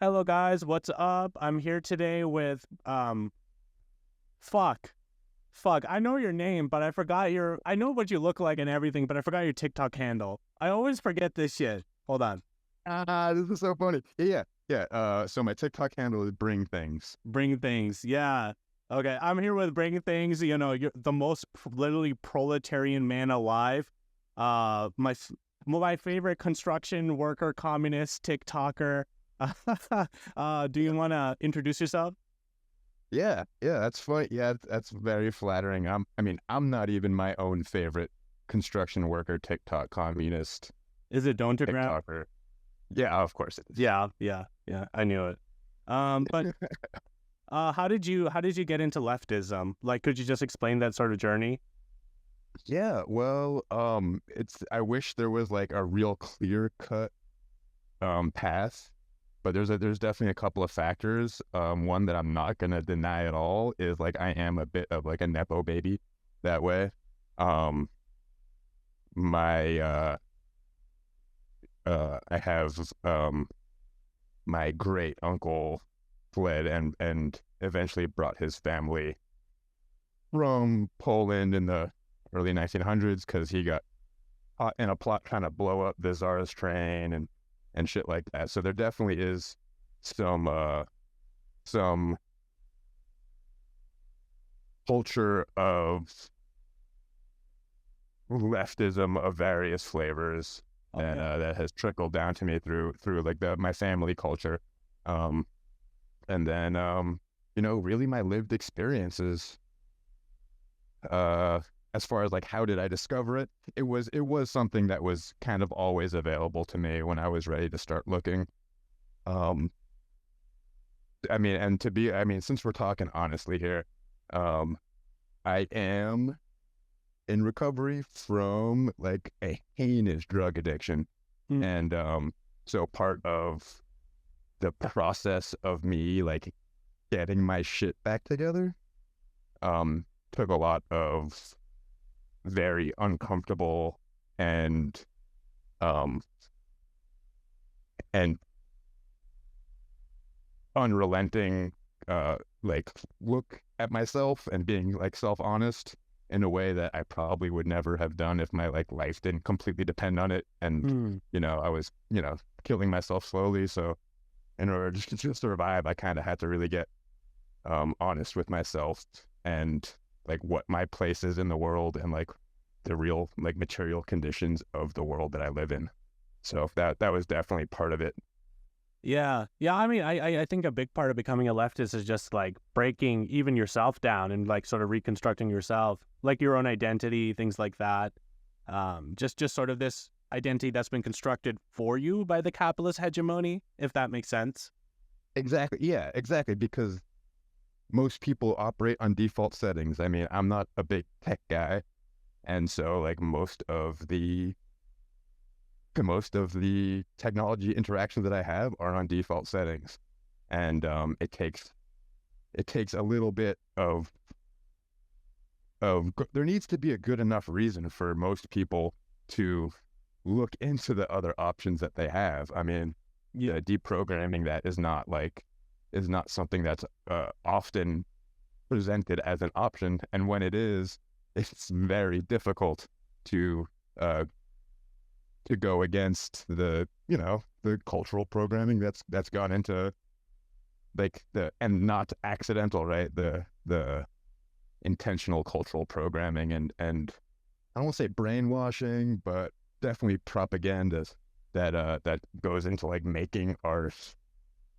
Hello guys, what's up? I'm here today with fuck. Fuck. I know your name, but I know what you look like and everything, but I forgot your TikTok handle. I always forget this shit. Hold on. This is so funny. Yeah. So my TikTok handle is bring things. Bring things. Yeah. Okay, I'm here with Bring Things. You know, you're the most literally proletarian man alive. My favorite construction worker, communist TikToker. Do you want to introduce yourself? Yeah, that's funny. Yeah, that's very flattering. I'm not even my own favorite construction worker TikTok communist Is it Don'tagram? TikToker. Yeah, of course it is. Yeah. I knew it. But how did you get into leftism? Like, could you just explain that sort of journey? Yeah, well, I wish there was like a real clear cut path, but there's definitely a couple of factors. One that I'm not gonna deny at all is like I am a bit of like a nepo baby that way. Um, my I have my great uncle fled and eventually brought his family from Poland in the early 1900s because he got caught in a plot trying to blow up the Tsar's train and shit like that. So there definitely is some culture of leftism of various flavors Oh yeah. that has trickled down to me through like my family culture, um, and then really my lived experiences. Uh, as far as like how did I discover it, it was something that was kind of always available to me when I was ready to start looking. Um, since we're talking honestly here, um, I am in recovery from like a heinous drug addiction. Hmm. And so part of the process of me like getting my shit back together um, took a lot of very uncomfortable and um, and unrelenting like look at myself and being like self-honest in a way that I probably would never have done if my like life didn't completely depend on it. And Hmm. I was killing myself slowly. So in order to survive, I kind of had to really get honest with myself and like what my place is in the world and like the real like material conditions of the world that I live in. So that was definitely part of it. Yeah. I mean, I think a big part of becoming a leftist is just like breaking even yourself down and like sort of reconstructing yourself, like your own identity, things like that. Just sort of this identity that's been constructed for you by the capitalist hegemony, if that makes sense. Exactly. Yeah, exactly. Because most people operate on default settings. I mean, I'm not a big tech guy, and so like most of the technology interactions that I have are on default settings, and it takes a little bit of there needs to be a good enough reason for most people to look into the other options that they have. I mean, Yeah. the deprogramming that is not something that's often presented as an option, and when it is, it's very difficult to uh, to go against the cultural programming that's gone into like the and not accidental, right? The intentional cultural programming and I don't want to say brainwashing, but definitely propaganda that goes into like making our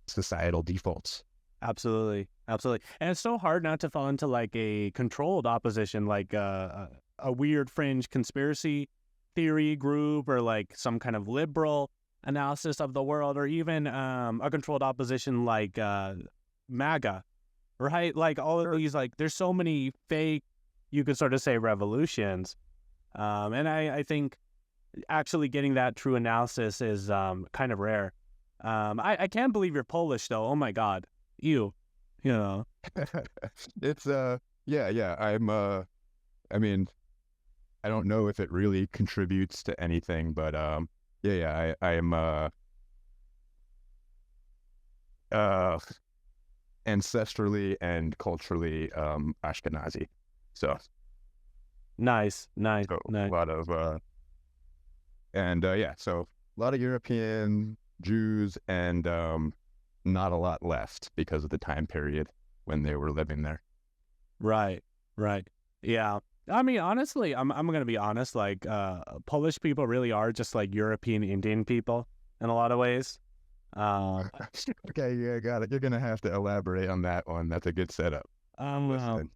societal defaults. Absolutely. And it's so hard not to fall into like a controlled opposition, like a weird fringe conspiracy theory group or like some kind of liberal analysis of the world, or even a controlled opposition like MAGA, right? Like all of Sure. these, like there's so many fake, you could sort of say revolutions. And I think actually getting that true analysis is kind of rare. I can't believe you're Polish though. Oh my God. You, you know. It's yeah, I mean, I don't know if it really contributes to anything, but yeah, I am uh, ancestrally and culturally Ashkenazi. So, Nice, nice, so a nice. lot of yeah, so a lot of European Jews and not a lot left because of the time period when they were living there. Right, right. Yeah. I mean, honestly, I'm gonna be honest. Like, Polish people really are just like European Indian people in a lot of ways. Um, Okay, yeah, got it. You're gonna have to elaborate on that one. That's a good setup. um, Listen.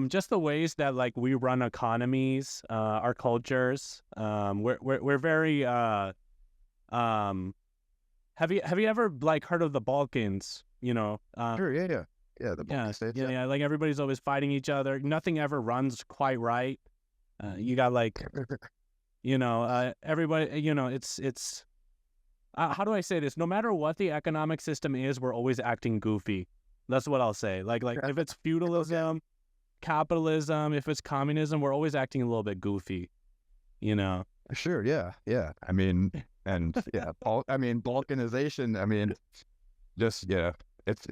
just the ways that like we run economies, our cultures. We're very um. Have you ever like heard of the Balkans? You know, Sure, yeah, yeah. Yeah, the Balkan yeah, states, yeah, yeah. yeah. Like everybody's always fighting each other. Nothing ever runs quite right. You got like, everybody. It's how do I say this? No matter what the economic system is, we're always acting goofy. That's what I'll say. Like if it's feudalism, capitalism, if it's communism, we're always acting a little bit goofy. You know. Sure, yeah, yeah. I mean, and yeah, I mean, balkanization. I mean, just yeah, it's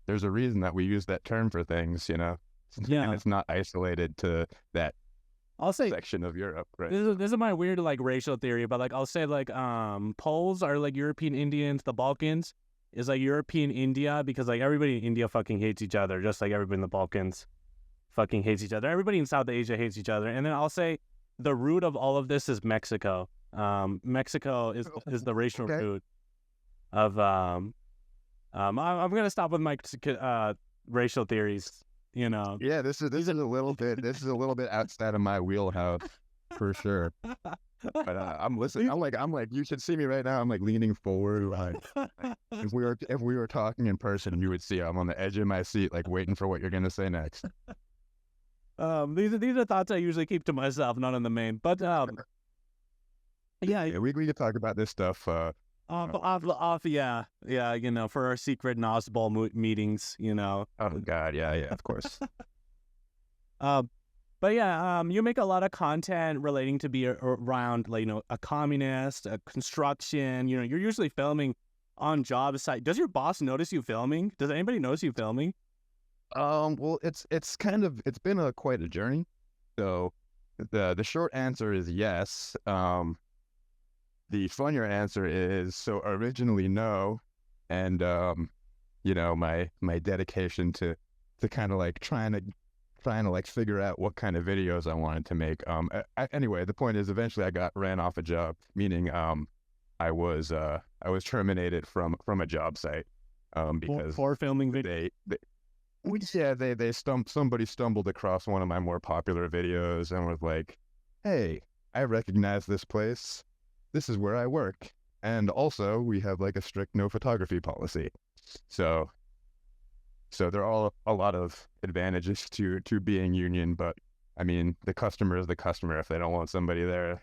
there's a reason that we use that term for things, and Yeah. it's not isolated to that I'll say section of Europe, right? this is my weird like racial theory, but like I'll say like Poles are like European Indians, the Balkans is like European India because like everybody in India fucking hates each other, just like everybody in the Balkans fucking hates each other. Everybody in South Asia hates each other. And then I'll say the root of all of this is Mexico. Mexico is the racial Okay. root of I'm gonna stop with my racial theories, Yeah, this is a little bit outside of my wheelhouse for sure. But I'm listening. I'm like you should see me right now. I'm like leaning forward. Like if we were talking in person, you would see I'm on the edge of my seat, like waiting for what you're gonna say next. These are thoughts I usually keep to myself, not in the main. But yeah, Yeah, we could talk about this stuff. off, yeah, for our secret Nosball meetings, Oh God, yeah, of course. But yeah, you make a lot of content relating to be around, like, a communist, a construction. You're usually filming on job site. Does your boss notice you filming? Does anybody notice you filming? Well, it's been quite a journey. So the short answer is yes. The funnier answer is so originally no, and my dedication to kind of like trying to like figure out what kind of videos I wanted to make. Anyway, the point is eventually I got ran off a job, meaning I was terminated from a job site because For filming video. somebody stumbled across one of my more popular videos and was like, "Hey, I recognize this place. This is where I work. And also we have like a strict no photography policy." So there are a lot of advantages to being union, but I mean, the customer is the customer. If they don't want somebody there,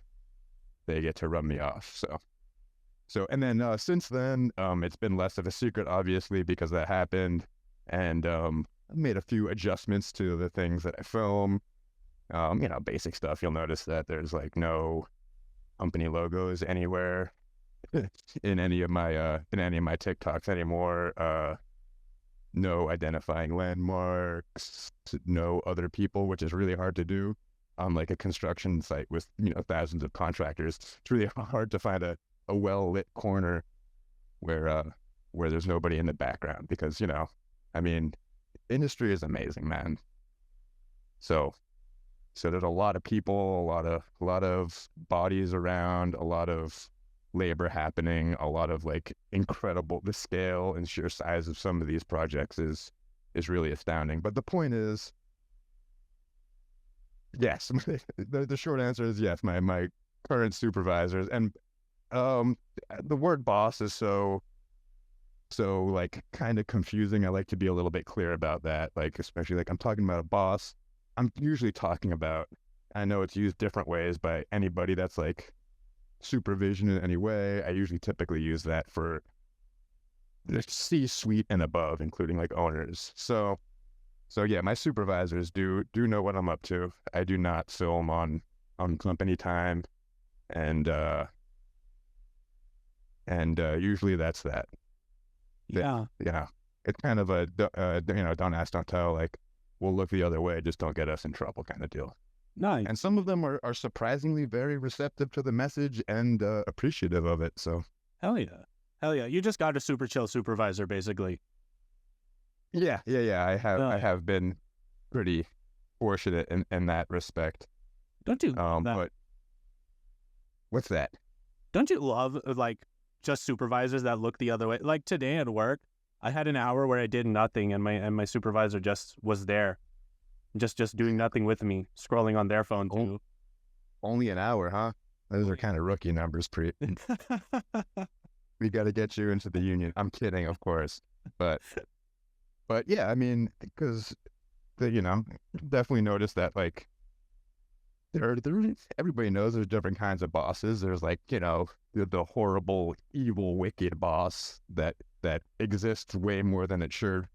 they get to run me off. And then since then, it's been less of a secret, obviously, because that happened. And I made a few adjustments to the things that I film. Basic stuff. You'll notice that there's like no company logos anywhere in any of my TikToks anymore. No identifying landmarks, no other people, which is really hard to do on like a construction site with thousands of contractors. It's really hard to find a well lit corner where there's nobody in the background because I mean, industry is amazing, man. So there's a lot of people, a lot of bodies around, a lot of labor happening, a lot of like incredible. The scale and sheer size of some of these projects is really astounding. But the point is, yes, the short answer is yes. My current supervisors, and the word boss is so like kind of confusing. I like to be a little bit clear about that. Like, especially like I'm talking about a boss, I'm usually talking about, I know it's used different ways by anybody that's like supervision in any way. I usually typically use that for the C-suite and above, including like owners. So yeah, my supervisors do know what I'm up to. I do not film on company time, and usually that's that. that, Yeah. you know, it's kind of a, don't ask, don't tell, like, we'll look the other way, just don't get us in trouble kind of deal. Nice. And some of them are surprisingly very receptive to the message and appreciative of it. So Hell yeah. Hell yeah. You just got a super chill supervisor, basically. yeah, I Yeah. have been pretty fortunate in that respect. Don't you love that? But what's that? Don't you love like just supervisors that look the other way? Like today at work, I had an hour where I did nothing, and my supervisor just was there, just doing nothing with me, scrolling on their phone Oh, too. only an hour, huh? Those are kind of rookie numbers, Preet. We got to get you into the union. I'm kidding, of course, but yeah, I mean, because definitely noticed that like everybody knows there's different kinds of bosses. There's like the horrible, evil, wicked boss that exists way more than it should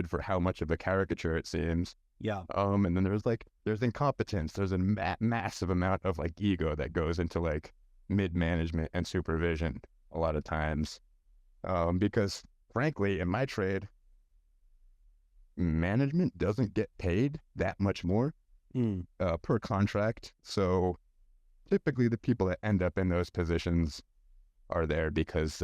for how much of a caricature it seems. Yeah. And then there's incompetence. There's a massive amount of like ego that goes into like mid management and supervision a lot of times. Because frankly, in my trade, management doesn't get paid that much more per contract. So typically the people that end up in those positions are there because,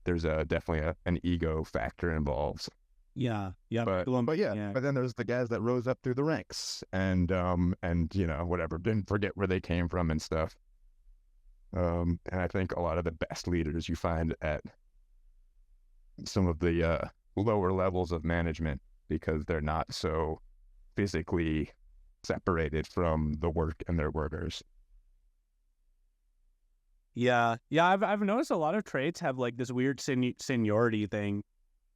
there's definitely an ego factor involved. Yeah. Yeah. But then there's the guys that rose up through the ranks and whatever, didn't forget where they came from and stuff. And I think a lot of the best leaders you find at some of the lower levels of management because they're not so physically separated from the work and their workers. Yeah. Yeah. I've noticed a lot of trades have like this weird seniority thing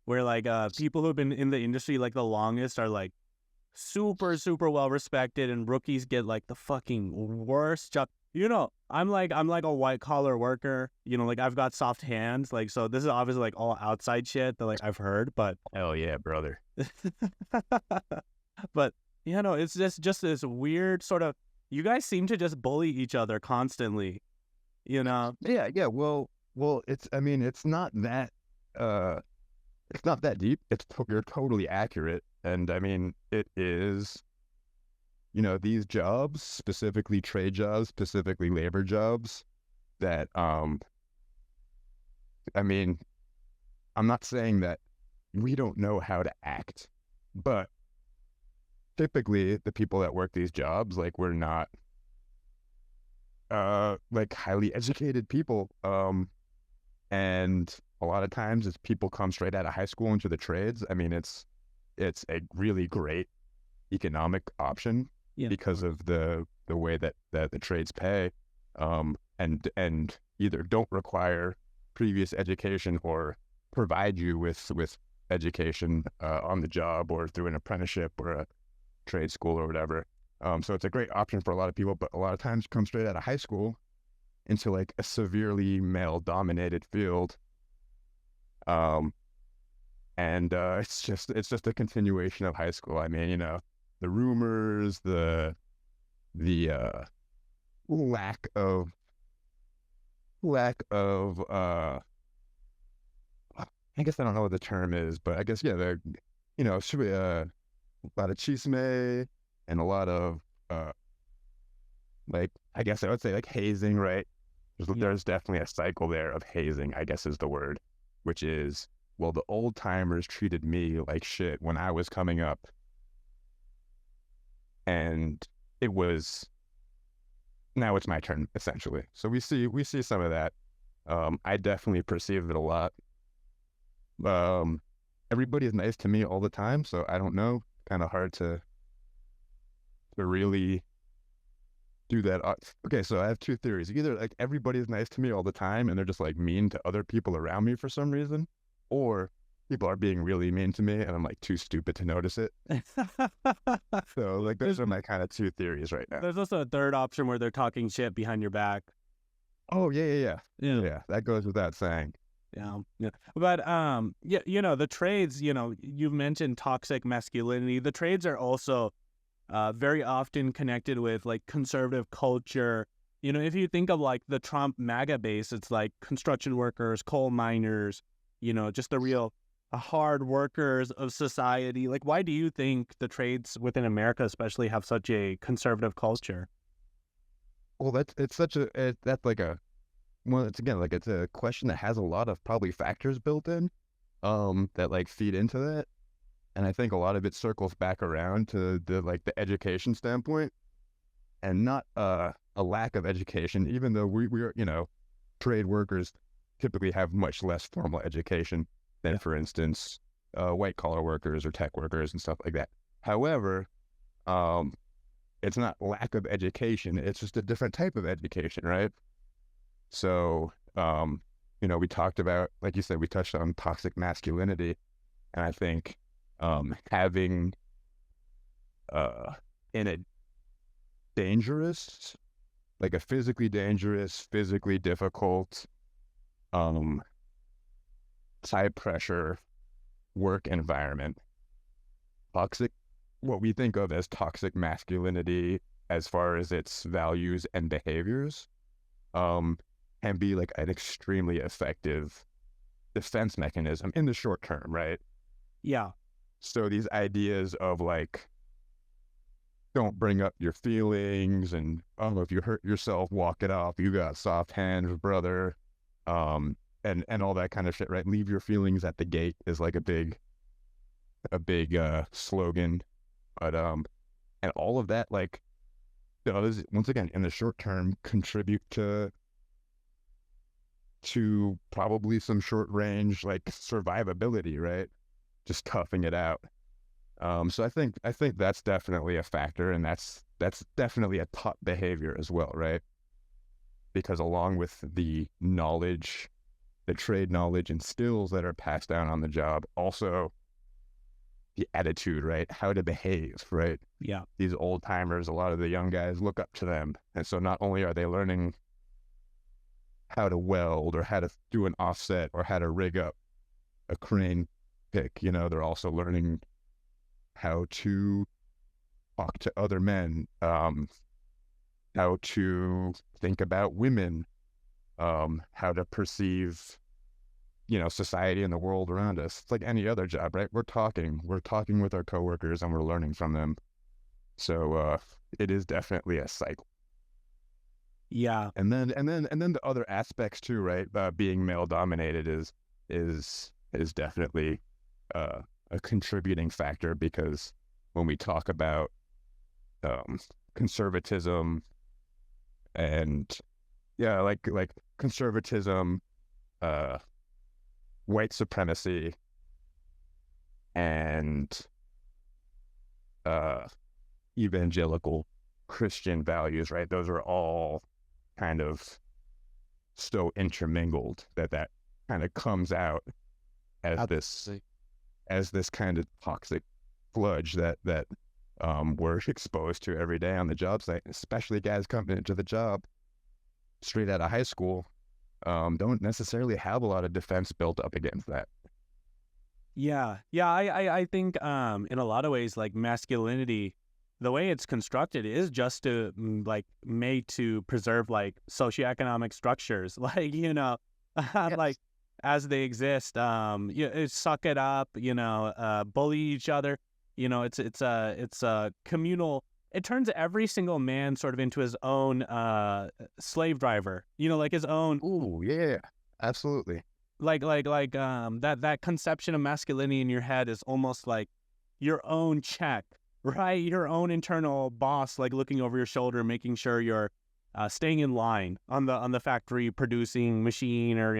where like people who've been in the industry like the longest are like super, super well respected, and rookies get like the fucking worst job. I'm like a white collar worker. Like I've got soft hands. Like, so this is obviously like all outside shit that like I've heard, but Hell yeah, brother. but it's just this weird sort of. You guys seem to just bully each other constantly. Yeah. Well, it's not that. It's not that deep. You're totally accurate, and I mean it is. These jobs, specifically trade jobs, specifically labor jobs, that I'm not saying that we don't know how to act, but typically the people that work these jobs, like, we're not like highly educated people, and a lot of times as people come straight out of high school into the trades, I mean it's a really great economic option because of the way that the trades pay, and either don't require previous education or provide you with education on the job or through an apprenticeship or a trade school or whatever. So it's a great option for a lot of people, but a lot of times come straight out of high school into like a severely male dominated field. And it's just a continuation of high school. I mean, the rumors, the lack of I guess I don't know what the term is, but I guess should be a lot of chisme and a lot of like, I guess I would say like hazing, right? There's definitely a cycle there of hazing, I guess is the word, which is, well, the old timers treated me like shit when I was coming up, and now it's my turn, essentially. So we see some of that. I definitely perceive it a lot. Everybody is nice to me all the time, so I don't know. Kind of hard to really do that. Okay, so I have two theories. Either like everybody's nice to me all the time and they're just like mean to other people around me for some reason, or people are being really mean to me and I'm like too stupid to notice it. So like those are my kind of two theories right now. There's also a third option where they're talking shit behind your back. Oh yeah. That goes without saying. Yeah. But the trades, you've mentioned toxic masculinity. The trades are also very often connected with like conservative culture. If you think of like the Trump MAGA base, it's like construction workers, coal miners, just the real hard workers of society. Like, why do you think the trades within America especially have such a conservative culture? Well, that's like a well, it's again like it's a question that has a lot of probably factors built in, that like feed into that, and I think a lot of it circles back around to the education standpoint, and not a lack of education, even though we are trade workers typically have much less formal education than, Yeah. for instance, white collar workers or tech workers and stuff like that. However, um, it's not lack of education; it's just a different type of education, right? So, we talked about, like you said, we touched on toxic masculinity, and I think having in a dangerous, like a physically dangerous, physically difficult, um, high pressure work environment, toxic, what we think of as toxic masculinity, as far as its values and behaviors, um, can be like an extremely effective defense mechanism in the short term, right? Yeah. So these ideas of like, don't bring up your feelings, and if you hurt yourself, walk it off. You got soft hands, brother, and all that kind of shit, right? Leave your feelings at the gate is like a big slogan, but and all of that like does, once again, in the short term, contribute to probably some short range like survivability, right? Just toughing it out. So I think that's definitely a factor, and that's definitely a top behavior as well, right? Because along with the knowledge, the trade knowledge and skills that are passed down on the job, also the attitude, right? How to behave, right? Yeah. These old timers, a lot of the young guys look up to them, and so not only are they learning how to weld or how to do an offset or how to rig up a crane pick, they're also learning how to talk to other men, how to think about women, how to perceive, society and the world around us. It's like any other job, right? We're talking with our coworkers and we're learning from them. So it is definitely a cycle. Yeah. And then the other aspects too, right? Being male dominated is definitely uh, a contributing factor, because when we talk about conservatism and like conservatism, uh, white supremacy, and uh, evangelical Christian values, right? Those are all kind of so intermingled that kind of comes out as this Absolutely. as this kind of toxic sludge that we're exposed to every day on the job site, especially guys coming into the job straight out of high school, don't necessarily have a lot of defense built up against that. Yeah. Yeah. I think in a lot of ways, like masculinity, the way it's constructed is just to like made to preserve like socioeconomic structures, like like Yes. as they exist. Suck it up, bully each other. It's a communal. It turns every single man sort of into his own slave driver. Like his own Ooh, yeah, absolutely. that conception of masculinity in your head is almost like your own check, right? Your own internal boss, like looking over your shoulder, making sure you're staying in line on the factory producing machine, or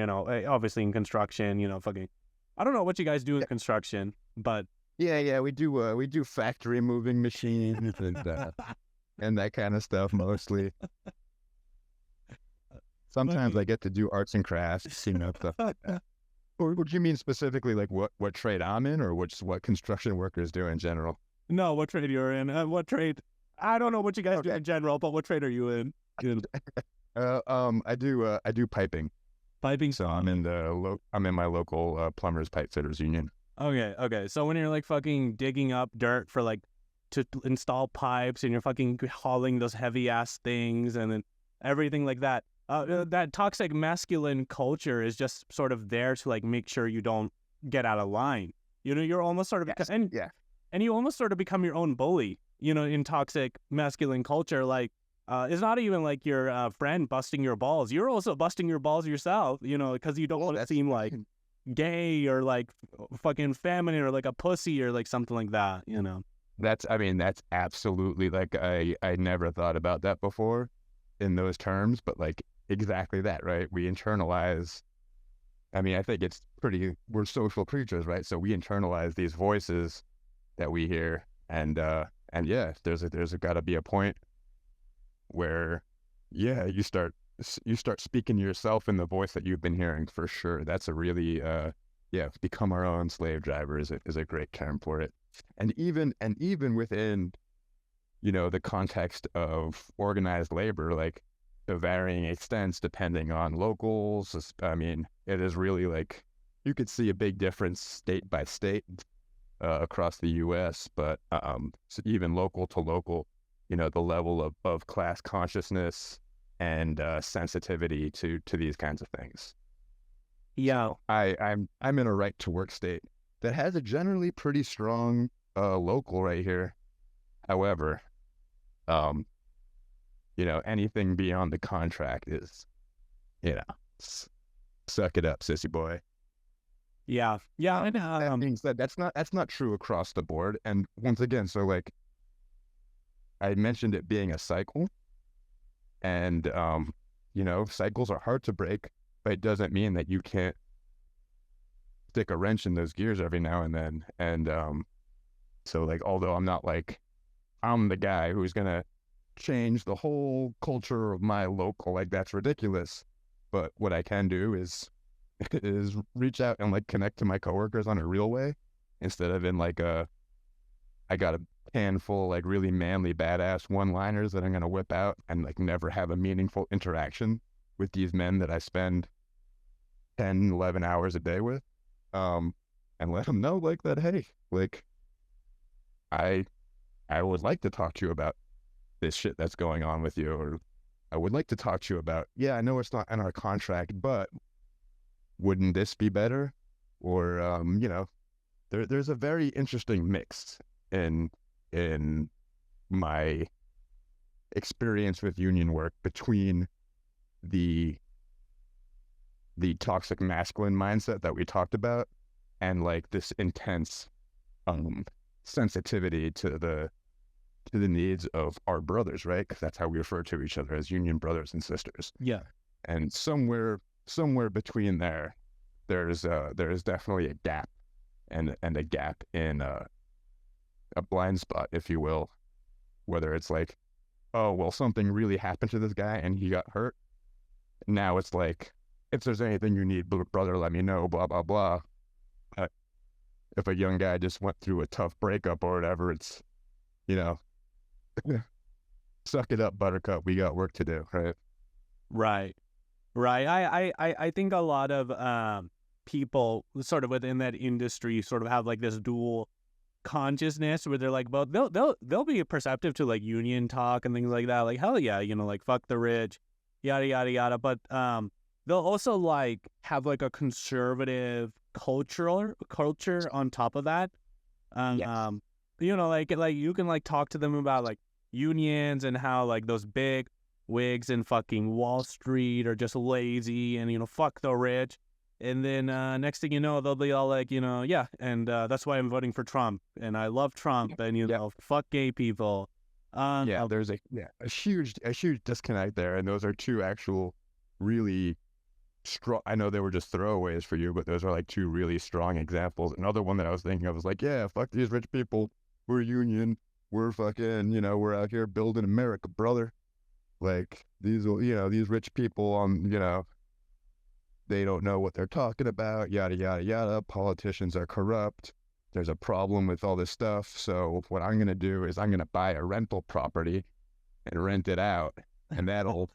obviously in construction. Fucking, I don't know what you guys do in construction, but Yeah, we do factory moving machines and that kind of stuff mostly. Sometimes I fucking. get to do arts and crafts, stuff like that. Or what do you mean specifically, like what trade I'm in, or what construction workers do in general? No, what trade you're in? What trade? I don't know what you guys do Okay. in general, but what trade are you in? I do piping. Piping. So I'm in my local plumbers pipe fitters union. Okay. So when you're like fucking digging up dirt for like to install pipes, and you're fucking hauling those heavy ass things and then everything like that, that toxic masculine culture is just sort of there to like make sure you don't get out of line. You're almost sort of Yes. Yeah. and you almost sort of become your own bully. In toxic masculine culture, like it's not even like your friend busting your balls. You're also busting your balls yourself. Because you don't want to seem like gay or like fucking feminine or like a pussy or like something like that. That's absolutely like I never thought about that before in those terms, but like exactly that, right? We internalize. I mean, I think we're social creatures, right? So we internalize these voices that we hear, and yeah, there's got to be a point where, yeah, you start speaking to yourself in the voice that you've been hearing for sure. That's a really yeah, become our own slave driver is a great term for it. And even within, the context of organized labor, like to varying extents depending on locals. I mean, it is really like you could see a big difference state by state across the U.S., but so even local to local, the level of class consciousness and sensitivity to these kinds of things. Yeah. So I'm in a right to work state that has a generally pretty strong local right here. However, um, anything beyond the contract is, you know, suck it up, sissy boy. Yeah. Yeah. And That being said, that's not true across the board. And once again, so like I mentioned it being a cycle, and cycles are hard to break, but it doesn't mean that you can't stick a wrench in those gears every now and then. And so like, although I'm not like I'm the guy who's gonna change the whole culture of my local, like that's ridiculous. But what I can do is is reach out and like connect to my coworkers on a real way instead of in like I got a handful like really manly badass one-liners that I'm gonna whip out and like never have a meaningful interaction with these men that I spend 10, 11 hours a day with. And let them know like that, hey, like I I would like to talk to you about this shit that's going on with you, or I would like to talk to you about, yeah, I know it's not in our contract, but wouldn't this be better? Or there's a very interesting mix in my experience with union work between the toxic masculine mindset that we talked about and like this intense sensitivity to the needs of our brothers, right? Because that's how we refer to each other, as union brothers and sisters. yeah. And somewhere between there's definitely a gap, and a gap in a blind spot, if you will, whether it's like, oh well, something really happened to this guy and he got hurt. Now it's like, if there's anything you need, brother, let me know, blah blah blah. If a young guy just went through a tough breakup or whatever, it's, you know, suck it up, buttercup, we got work to do, right? Right. Right. I think a lot of people sort of within that industry sort of have like this dual consciousness where they're like, well, they'll be perceptive to like union talk and things like that. Like, hell yeah, like fuck the rich, yada yada yada. But they'll also like have like a conservative culture on top of that. Yes. Like you can like talk to them about like unions and how like those big wigs in fucking Wall Street are just lazy and fuck the rich. And then next thing you know, they'll be all like, yeah, and that's why I'm voting for Trump, and I love Trump, and fuck gay people. There's a huge disconnect there, and those are two actual really strong. I know they were just throwaways for you, but those are like two really strong examples. Another one that I was thinking of was like, yeah, fuck these rich people. We're union. We're fucking, we're out here building America, brother. Like these rich people they don't know what they're talking about, yada, yada, yada. Politicians are corrupt. There's a problem with all this stuff. So what I'm going to do is I'm going to buy a rental property and rent it out. And that'll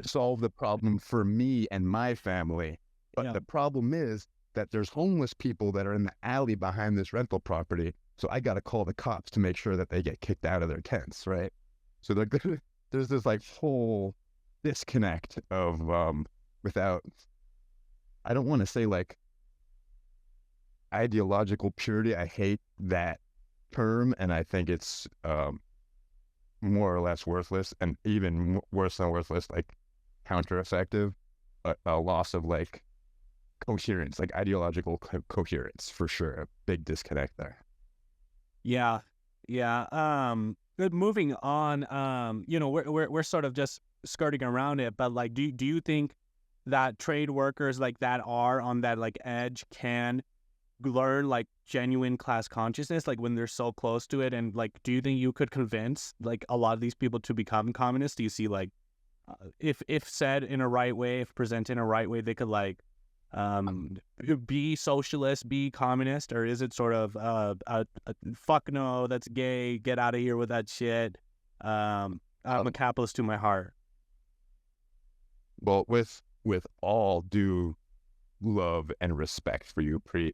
solve the problem for me and my family. But the problem is that there's homeless people that are in the alley behind this rental property. So I got to call the cops to make sure that they get kicked out of their tents, right? So there's this like whole disconnect of without, I don't want to say like ideological purity. I hate that term, and I think it's more or less worthless, and even worse than worthless, like counter-effective, a loss of like coherence, like ideological coherence for sure. A big disconnect there. Yeah, yeah. But moving on, we're sort of just skirting around it, but like, do you think that trade workers like that are on that like edge can learn like genuine class consciousness, like when they're so close to it? And like, do you think you could convince like a lot of these people to become communists? Do you see like, if said in a right way, if presented in a right way, they could like um be socialist, be communist? Or is it sort of a fuck no, that's gay, get out of here with that shit? I'm a capitalist to my heart. Well, with all due love and respect for you, Preet,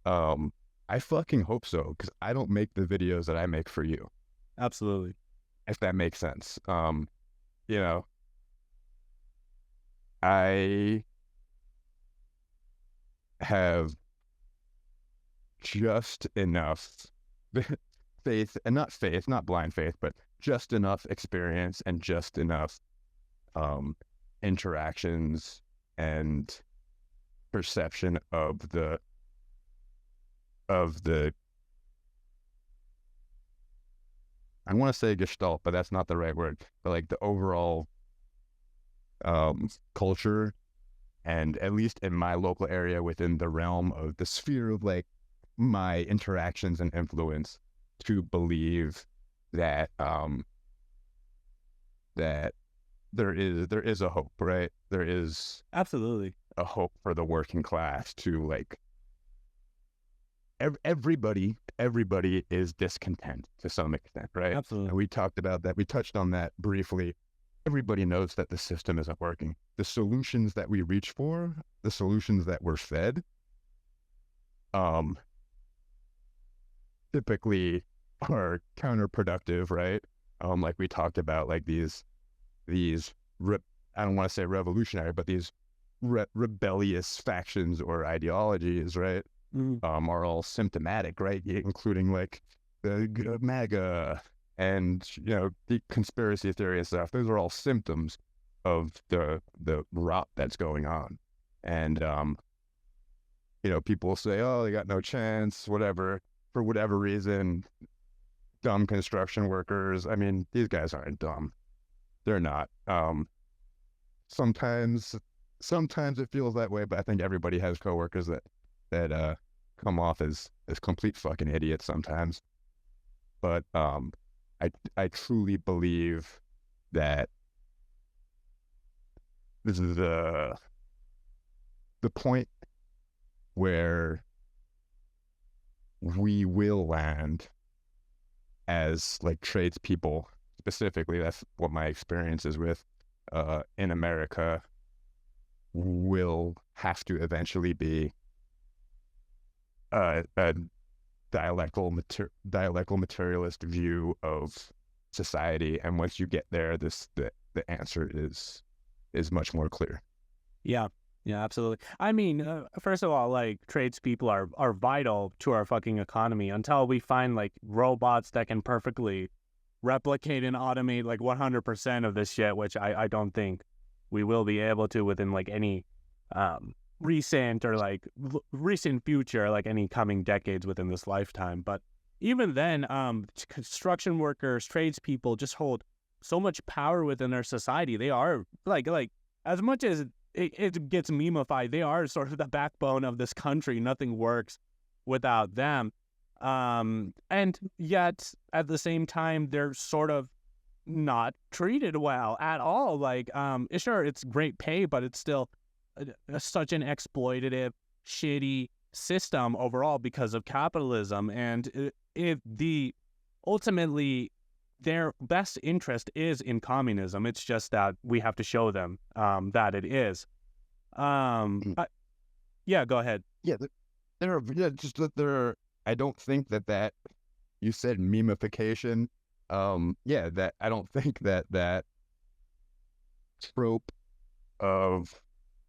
I fucking hope so, because I don't make the videos that I make for you, Absolutely. if that makes sense. You know, I have just enough faith, and not faith, not blind faith, but just enough experience and just enough interactions and perception of the I want to say gestalt, but that's not the right word, but like the overall culture, and at least in my local area, within the realm of the sphere of like my interactions and influence, to believe that that there is a hope, right? There is Absolutely. a hope for the working class to like everybody is discontent to some extent, right? Absolutely. And we talked about that. We touched on that briefly. Everybody knows that the system isn't working. The solutions that we reach for, the solutions that we're fed, typically are counterproductive, right? Like we talked about, like these I don't want to say revolutionary, but these rebellious factions or ideologies, right? Are all symptomatic, right? Including like the MAGA and, you know, the conspiracy theory and stuff. Those are all symptoms of the rot that's going on. And you know, people say, oh, they got no chance, whatever, for whatever reason. Dumb construction workers. I mean, these guys aren't dumb. They're not. Sometimes it feels that way, but I think everybody has coworkers that come off as complete fucking idiots sometimes. But I truly believe that this is the point where we will land as like tradespeople. Specifically, that's what my experience is with in America, will have to eventually be a dialectical materialist view of society. And once you get there, the answer is much more clear. Yeah. Yeah, absolutely. I mean, first of all, like tradespeople are vital to our fucking economy until we find like robots that can perfectly replicate and automate like 100% of this shit, which I don't think we will be able to within like any recent or like recent future, like any coming decades within this lifetime. But even then, construction workers, tradespeople just hold so much power within our society. They are like as much as it gets memeified, they are sort of the backbone of this country. Nothing works without them. And yet at the same time, they're sort of not treated well at all. Like, sure, it's great pay, but it's still such an exploitative, shitty system overall because of capitalism. And if ultimately their best interest is in communism, it's just that we have to show them that it is. Yeah, go ahead. Yeah, there are just that there are. I don't think that you said memification. Yeah, that I don't think that trope of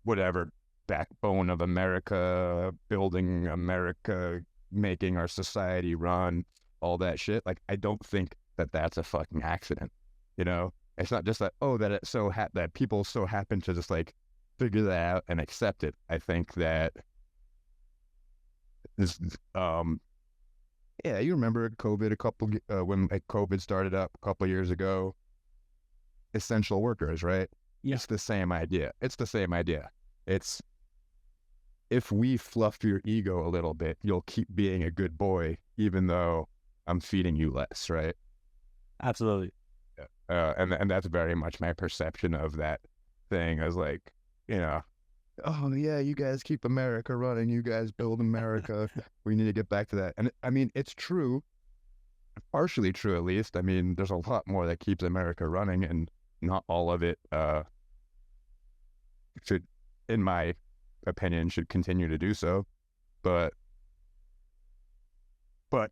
whatever backbone of America, building America, making our society run, all that shit. Like, I don't think that that's a fucking accident. You know, it's not just that, oh, that it so that people so happen to just like figure that out and accept it. I think that this, yeah, you remember COVID when like COVID started up a couple years ago. Essential workers, right? Yeah. It's the same idea. It's the same idea. It's if we fluff your ego a little bit, you'll keep being a good boy, even though I'm feeding you less, right? Absolutely. Yeah. And that's very much my perception of that thing. As like, you know, oh yeah, you guys keep America running, you guys build America. We need to get back to that. And I mean, it's true, partially true at least. I mean, there's a lot more that keeps America running, and not all of it should, in my opinion, should continue to do so. But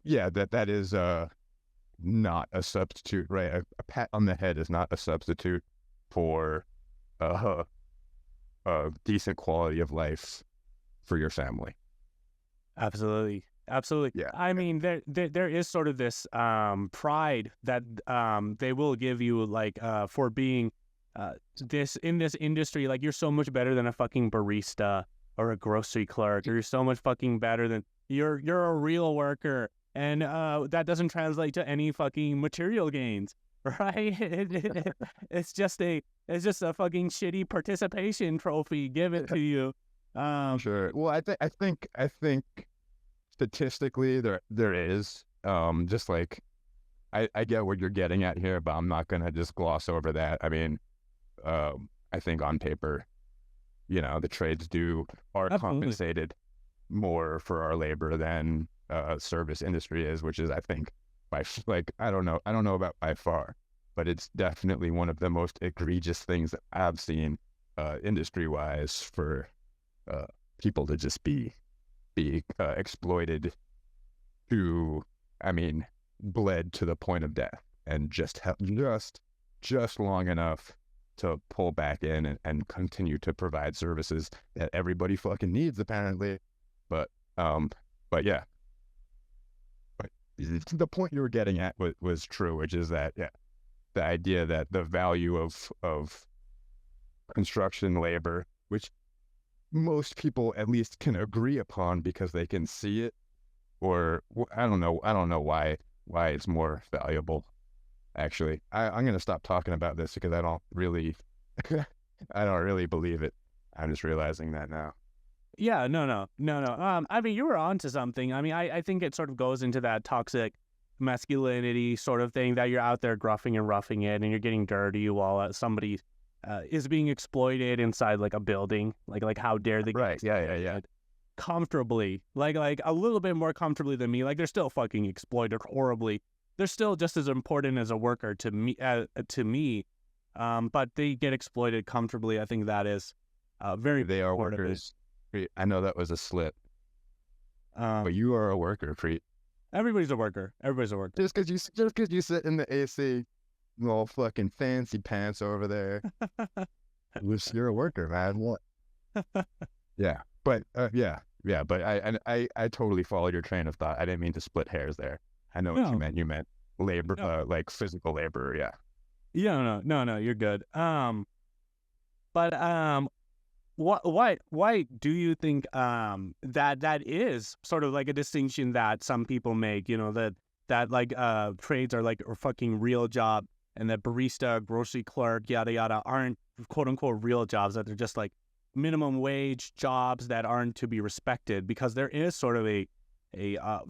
yeah, that is not a substitute, right? A pat on the head is not a substitute for a decent quality of life for your family. Absolutely. Absolutely. Yeah. I mean, there is sort of this pride that they will give you, like, for being this in this industry. Like, you're so much better than a fucking barista or a grocery clerk, or you're so much fucking better than you're a real worker, and that doesn't translate to any fucking material gains, right? It's just a fucking shitty participation trophy given to you. Sure. Well, I think statistically there is just like I get what you're getting at here, but I'm not gonna just gloss over that. I mean, I think on paper, you know, the trades are Absolutely. compensated more for our labor than service industry is, which is, I think, I don't know about by far, but it's definitely one of the most egregious things that I've seen industry wise for people to just be exploited to, I mean, bled to the point of death, and just long enough to pull back in and continue to provide services that everybody fucking needs, apparently. But yeah. But the point you were getting at was true, which is that, yeah, the idea that the value of construction labor, which most people at least can agree upon because they can see it, or I don't know why it's more valuable. Actually, I'm going to stop talking about this because I don't really believe it. I'm just realizing that now. Yeah, no. I mean, you were onto something. I mean, I think it sort of goes into that toxic masculinity sort of thing, that you're out there gruffing and roughing it, and you're getting dirty while somebody is being exploited inside like a building. Like how dare they? Right? Yeah. Comfortably, like a little bit more comfortably than me. Like, they're still fucking exploited horribly. They're still just as important as a worker to me. But they get exploited comfortably. I think that is very. They are workers. I know that was a slip, but you are a worker, Preet. Everybody's a worker. Just because you sit in the AC, all fucking fancy pants over there, you're a worker, man. What? Yeah, but yeah. But I totally followed your train of thought. I didn't mean to split hairs there. I know what you meant. You meant labor, like physical labor. Yeah. Yeah. No. You're good. But why do you think that is sort of like a distinction that some people make? You know, that like trades are like a fucking real job, and that barista, grocery clerk, yada yada, aren't quote unquote real jobs, that they're just like minimum wage jobs that aren't to be respected, because there is sort of a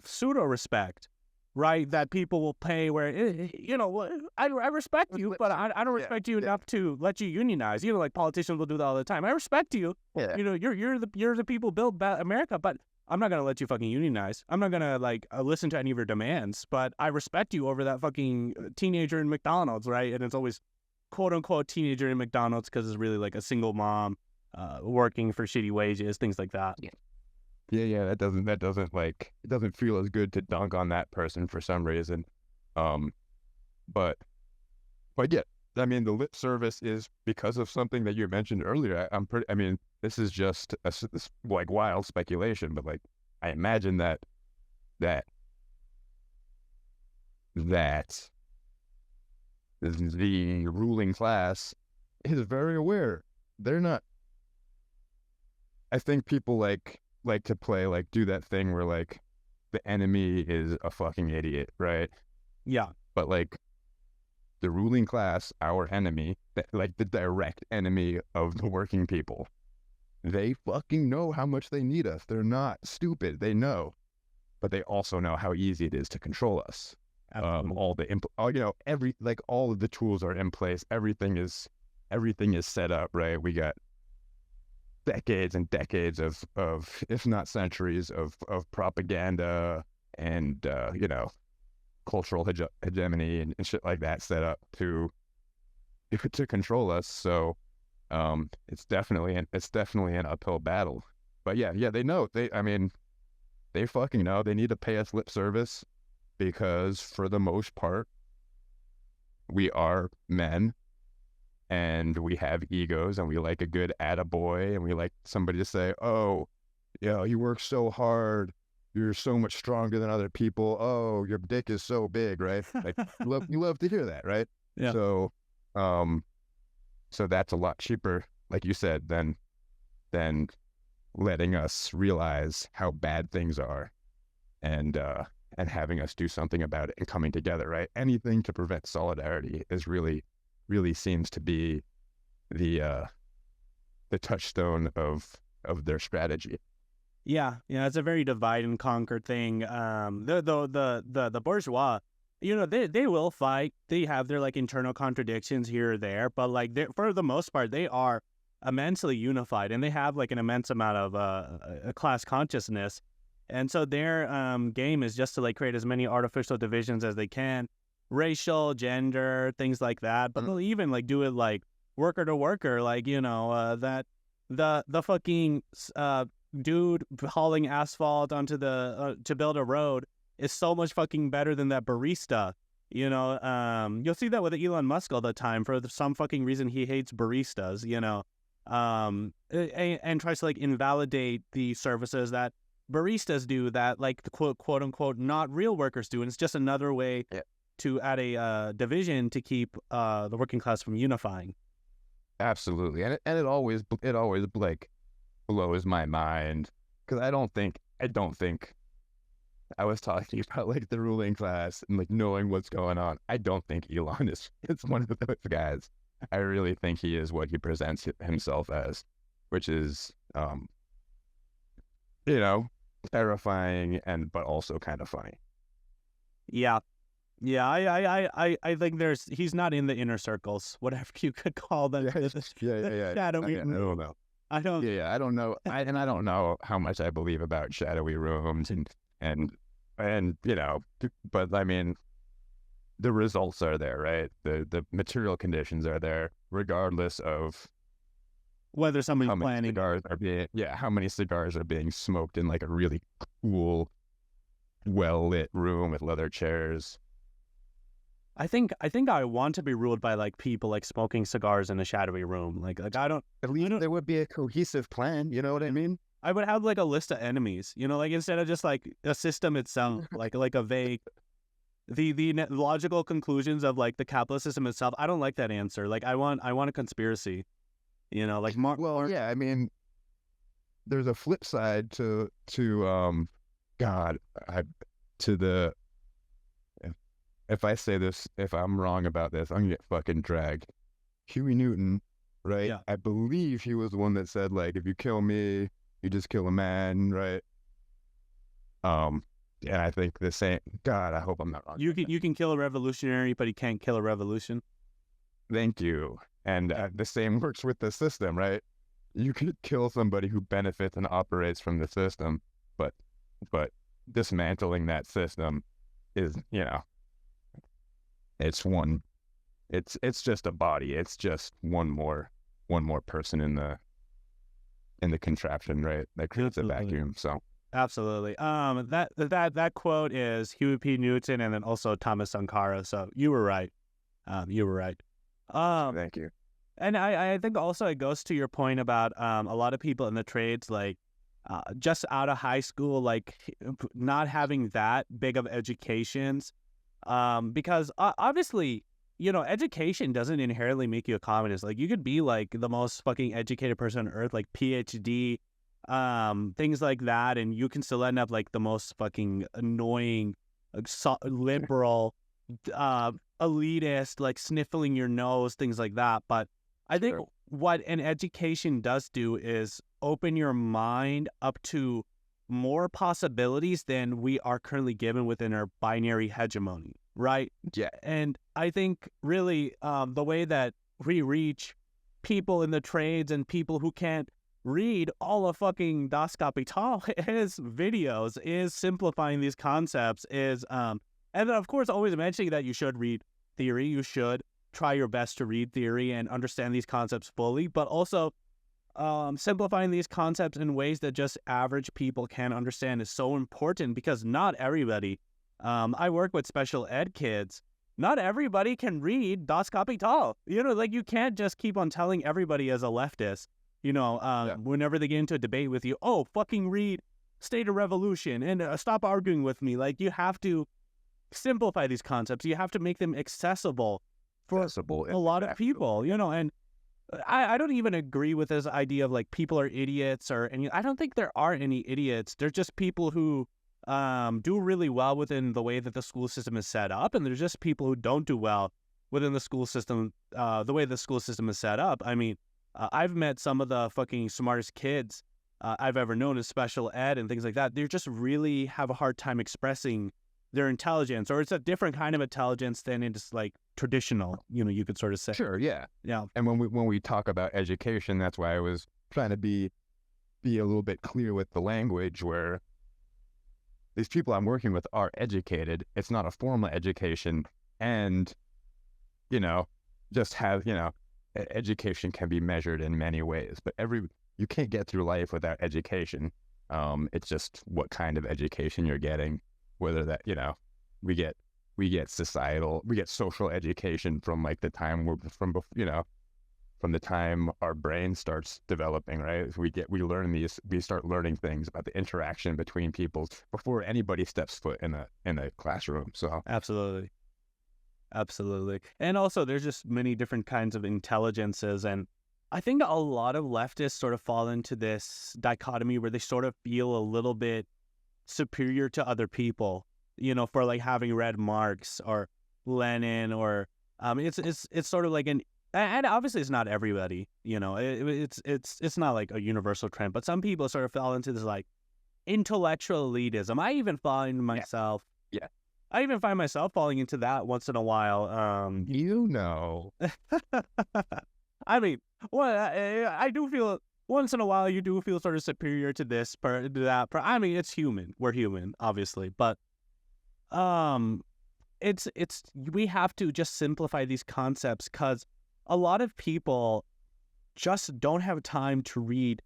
pseudo respect, right? That people will pay where, you know, I respect you, but I don't respect you enough to let you unionize. You know, like politicians will do that all the time. I respect you. Yeah. You know, you're the people build America, but I'm not gonna let you fucking unionize. I'm not gonna like listen to any of your demands. But I respect you over that fucking teenager in McDonald's, right? And it's always quote unquote teenager in McDonald's because it's really like a single mom working for shitty wages, things like that. Yeah. That doesn't like, it doesn't feel as good to dunk on that person for some reason. But yeah, I mean, the lip service is because of something that you mentioned earlier. I mean, this is just this, like wild speculation, but like I imagine that that the ruling class is very aware. They're not. I think people like to play like do that thing where like the enemy is a fucking idiot, right? Yeah. But like the ruling class, our enemy, like the direct enemy of the working people, they fucking know how much they need us. They're not stupid. They know, but they also know how easy it is to control us. Absolutely. All of the tools are in place. Everything is set up, right? We got decades and decades of if not centuries of propaganda and cultural hegemony and shit like that set up to control us. So it's definitely an uphill battle. But yeah, they know. They fucking know. They need to pay us lip service because for the most part, we are men and we have egos and we like a good attaboy and we like somebody to say, oh, yeah, you work so hard. You're so much stronger than other people. Oh, your dick is so big, right? Like you love to hear that, right? Yeah. So, so that's a lot cheaper, like you said, than letting us realize how bad things are, and having us do something about it and coming together, right? Anything to prevent solidarity is really seems to be the touchstone of their strategy. Yeah, it's a very divide and conquer thing. The bourgeois, they will fight. They have their like internal contradictions here or there, but like for the most part, they are immensely unified, and they have like an immense amount of a class consciousness, and so their game is just to like create as many artificial divisions as they can, racial, gender, things like that. But they'll even like do it like worker to worker, like that the fucking dude hauling asphalt onto the to build a road is so much fucking better than that barista. You'll see that with Elon Musk all the time. For some fucking reason, he hates baristas. And tries to like invalidate the services that baristas do, that like the quote unquote not real workers do, and it's just another way to add a division to keep the working class from unifying. Absolutely, and it always like blows my mind because I don't think I was talking about like the ruling class and like knowing what's going on. I don't think Elon is one of those guys. I really think he is what he presents himself as, which is terrifying but also kind of funny. Yeah. I think he's not in the inner circles, whatever you could call them. Yeah. Shadowy. I don't know. I don't. Yeah, I don't know. I don't know how much I believe about shadowy rooms and but I mean, the results are there, right? The material conditions are there, regardless of whether somebody's planning. How many cigars are being smoked in like a really cool, well lit room with leather chairs. I think I want to be ruled by like people like smoking cigars in a shadowy room. Like I don't. At least there would be a cohesive plan. You know what I mean? I would have like a list of enemies. Like instead of just like a system itself, like a vague, the logical conclusions of like the capitalist system itself. I don't like that answer. Like I want a conspiracy. Well, yeah. I mean, there's a flip side to the. If I say this, if I'm wrong about this, I'm gonna get fucking dragged. Huey Newton, right? Yeah. I believe he was the one that said, like, if you kill me, you just kill a man, right? And I think the same. God, I hope I'm not wrong. You can kill a revolutionary, but he can't kill a revolution. Thank you. And the same works with the system, right? You could kill somebody who benefits and operates from the system, but dismantling that system is, it's just a body. It's just one more person in the contraption, right? That creates Absolutely. a vacuum. So absolutely. That quote is Huey P. Newton and then also Thomas Sankara. So you were right. Um, Thank you. and I think also it goes to your point about a lot of people in the trades, like just out of high school, like not having that big of educations. Because obviously, education doesn't inherently make you a communist. Like you could be like the most fucking educated person on earth, like PhD, things like that, and you can still end up like the most fucking annoying, like, liberal, elitist, like sniffling your nose, things like that. But I think Sure. what an education does do is open your mind up to more possibilities than we are currently given within our binary hegemony, right? Yeah. And I think really the way that we reach people in the trades and people who can't read all of fucking Das Kapital is videos, is simplifying these concepts, and then of course always mentioning that you should read theory, you should try your best to read theory and understand these concepts fully, but also simplifying these concepts in ways that just average people can understand is so important because not everybody, I work with special ed kids, not everybody can read Das Kapital. Like you can't just keep on telling everybody as a leftist, Yeah. whenever they get into a debate with you, oh, fucking read State of Revolution and stop arguing with me. Like you have to simplify these concepts. You have to make them accessible for Accessible. a lot of people, Absolutely. and I don't even agree with this idea of like people are idiots or any. I don't think there are any idiots. They're just people who do really well within the way that the school system is set up, and there's just people who don't do well within the school system, the way the school system is set up. I mean, I've met some of the fucking smartest kids I've ever known in special ed and things like that. They just really have a hard time expressing their intelligence, or it's a different kind of intelligence than it's like traditional. You could sort of say, Sure. Yeah. yeah. And when we talk about education, that's why I was trying to be a little bit clear with the language where these people I'm working with are educated. It's not a formal education, and you know, just have education can be measured in many ways, but you can't get through life without education. It's just what kind of education you're getting, whether that we get we get social education from like the time from the time our brain starts developing, right? We start learning things about the interaction between people before anybody steps foot in a classroom. So Absolutely. Absolutely. And also, there's just many different kinds of intelligences. And I think a lot of leftists sort of fall into this dichotomy where they sort of feel a little bit superior to other people, for like having read Marx or Lenin or it's sort of like and obviously it's not everybody, it's not like a universal trend, but some people sort of fall into this like intellectual elitism. yeah, I even find myself falling into that once in a while. I mean, well, I do feel once in a while you do feel sort of superior to this to that. I mean, it's human. We're human, obviously, but um, it's we have to just simplify these concepts because a lot of people just don't have time to read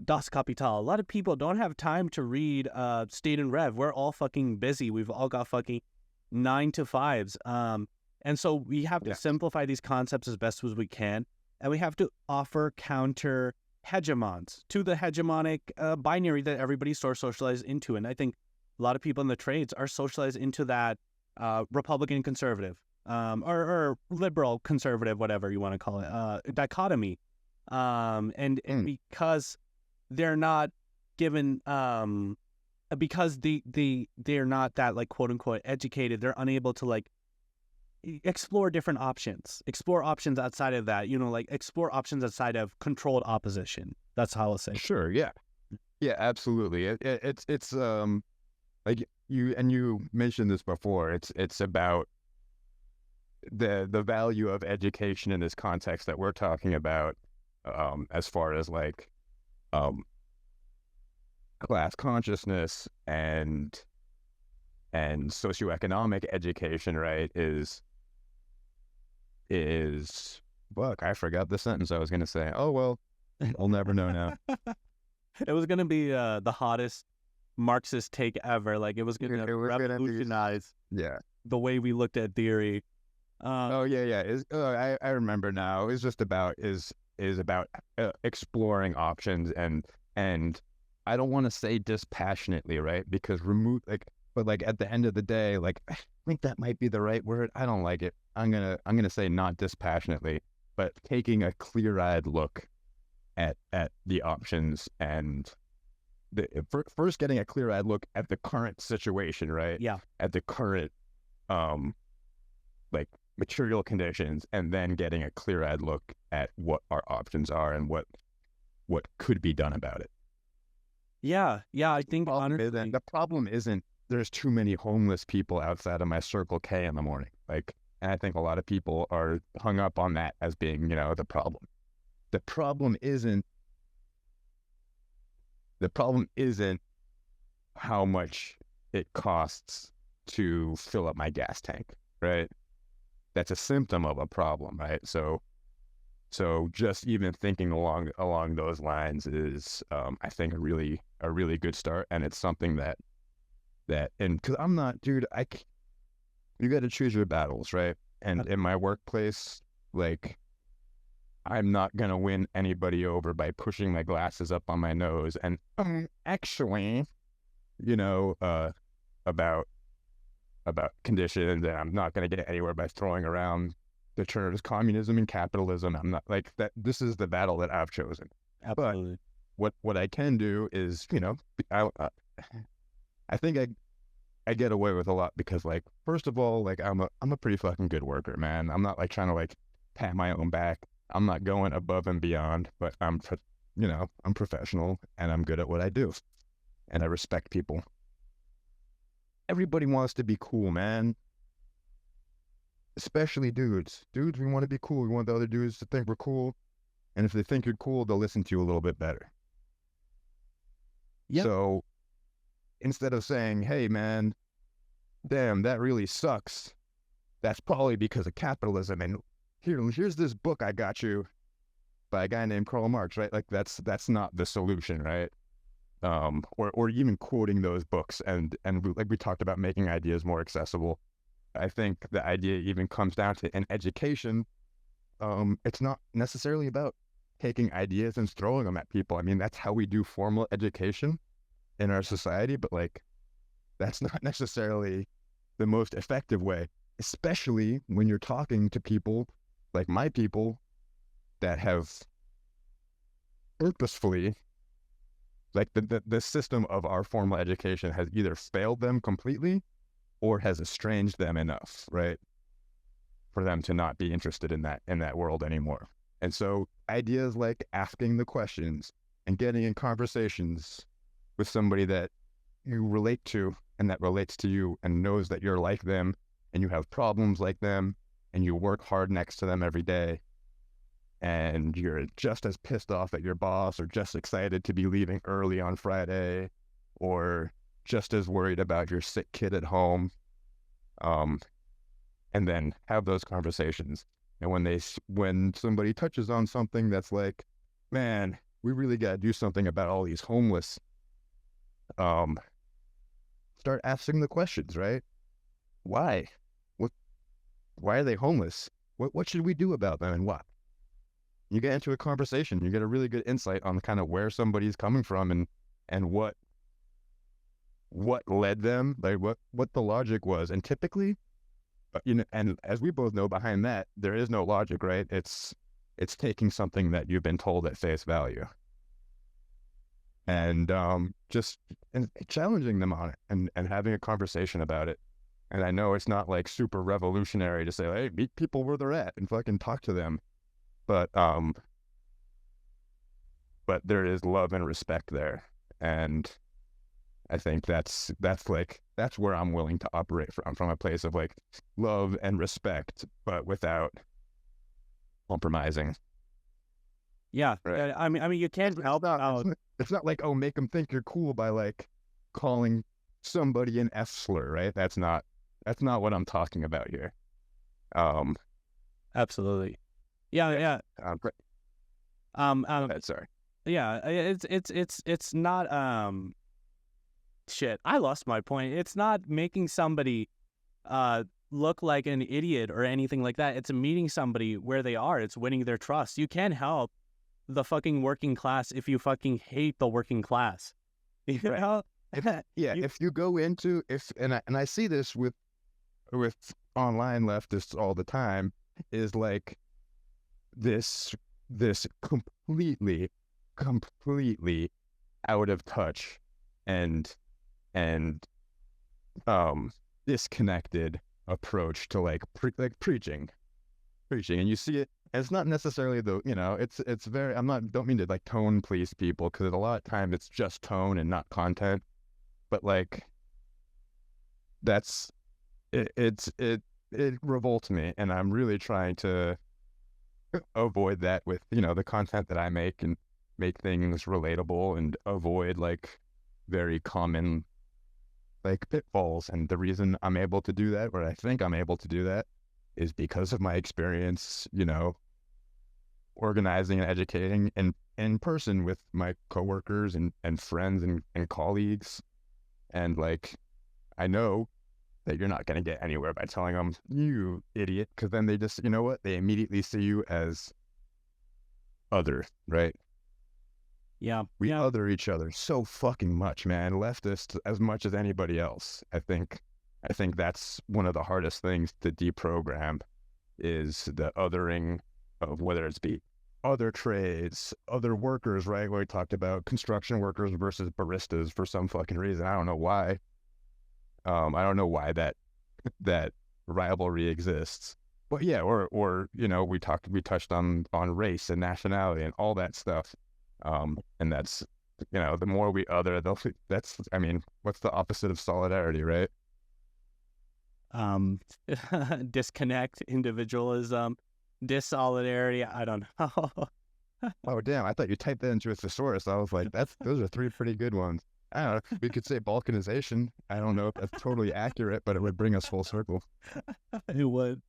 Das Kapital. A lot of people don't have time to read State and Rev. We're all fucking busy. We've all got fucking 9 to 5s. And so we have to simplify these concepts as best as we can. And we have to offer counter hegemons to the hegemonic binary that everybody's sort of socialized into. And I think a lot of people in the trades are socialized into that Republican conservative or liberal conservative, whatever you want to call it, dichotomy. And because they're not given because they're not that like quote unquote educated, they're unable to like explore different options, explore options outside of that, like explore options outside of controlled opposition. That's how I'll say. sure, yeah, absolutely. It's like you mentioned this before. It's about the value of education in this context that we're talking about, as far as like class consciousness and socioeconomic education, right? Is fuck, I forgot the sentence I was gonna say. Oh well, I'll never know now. It was gonna be the hottest Marxist take ever. Like it was gonna It was gonna be revolutionize yeah. the way we looked at theory. Uh, Oh yeah, yeah. I remember now. It's just about is about exploring options and I don't want to say dispassionately, right? Because remove like, but like at the end of the day, like I think that might be the right word. I don't like it. I'm gonna say not dispassionately, but taking a clear-eyed look at the options and first getting a clear-eyed look at the current situation, right? yeah. At the current um like material conditions, and then getting a clear-eyed look at what our options are and what could be done about it. Yeah. Yeah. I think honestly, The problem isn't there's too many homeless people outside of my Circle K in the morning. Like, and I think a lot of people are hung up on that as being, the problem. The problem isn't the problem isn't how much it costs to fill up my gas tank, right? That's a symptom of a problem, right? So just even thinking along those lines is, I think, a really good start, and it's something and because I'm not, dude, you got to choose your battles, right? And in my workplace, like I'm not gonna win anybody over by pushing my glasses up on my nose and actually, you know, uh, about conditions, and I'm not gonna get anywhere by throwing around the terms communism and capitalism. I'm not like that. This is the battle that I've chosen. But absolutely. what I can do is, I think I get away with a lot because, like, first of all, like I'm a pretty fucking good worker, man. I'm not like trying to like pat my own back. I'm not going above and beyond, but I'm professional and I'm good at what I do, and I respect people. Everybody wants to be cool, man. Especially dudes. Dudes, we want to be cool. We want the other dudes to think we're cool. And if they think you're cool, they'll listen to you a little bit better. Yep. So instead of saying, hey, man, damn, that really sucks, that's probably because of capitalism. And here's this book I got you by a guy named Karl Marx, right? Like that's not the solution, right? Or even quoting those books and like we talked about making ideas more accessible. I think the idea even comes down to in education. It's not necessarily about taking ideas and throwing them at people. I mean, that's how we do formal education in our society, but like that's not necessarily the most effective way, especially when you're talking to people like my people that have purposefully, like the system of our formal education has either failed them completely or has estranged them enough, right, for them to not be interested in that world anymore. And so ideas like asking the questions and getting in conversations with somebody that you relate to and that relates to you and knows that you're like them and you have problems like them and you work hard next to them every day and you're just as pissed off at your boss or just excited to be leaving early on Friday or just as worried about your sick kid at home, um, and then have those conversations. And when somebody touches on something that's like, man, we really got to do something about all these homeless, um, start asking the questions, right? Why? What? Why are they homeless? What should we do about them and why? You get into a conversation, you get a really good insight on kind of where somebody's coming from and what led them, like what the logic was. And typically, and as we both know, behind that there is no logic, right? It's taking something that you've been told at face value and just and challenging them on it and having a conversation about it. And I know it's not like super revolutionary to say, hey, meet people where they're at and fucking talk to them, but there is love and respect there, and I think that's where I'm willing to operate from a place of like love and respect, but without compromising. Yeah. Right. I mean, you can't help out. It's not like, oh, make them think you're cool by like calling somebody an F slur, right? That's not what I'm talking about here. Um, Absolutely. Yeah. yeah. Yeah. Great. Um. Go Um. ahead, sorry. Yeah. It's not. Shit. I lost my point. It's not making somebody look like an idiot or anything like that. It's meeting somebody where they are. It's winning their trust. You can't help the fucking working class if you fucking hate the working class. You Right. know? Yeah, You- if you go into and I see this with online leftists all the time, is like this completely out of touch and and disconnected approach to like preaching, and you see it. And it's not necessarily it's very, don't mean to like tone police people, because a lot of time it's just tone and not content, but like that's it revolts me, and I'm really trying to avoid that with the content that I make, and make things relatable and avoid like very common like pitfalls. And the reason I'm able to do that, or I think I'm able to do that, is because of my experience, organizing and educating in person with my coworkers and friends and colleagues. And like, I know that you're not going to get anywhere by telling them, you idiot, because then they just, they immediately see you as other, right? yeah. We Yeah. other each other so fucking much, man. Leftists as much as anybody else. I think that's one of the hardest things to deprogram, is the othering of, whether it's be other trades, other workers, right? Where we talked about construction workers versus baristas for some fucking reason. I don't know why. I don't know why that rivalry exists. But yeah, or we touched on race and nationality and all that stuff. And that's, the more we other, that's, I mean, what's the opposite of solidarity, right? um Disconnect, individualism, dissolidarity. I don't know. Oh, damn, I thought you typed that into a thesaurus. I was like, those are three pretty good ones. I don't know. We could say balkanization. I don't know if that's totally accurate, but it would bring us full circle. It would.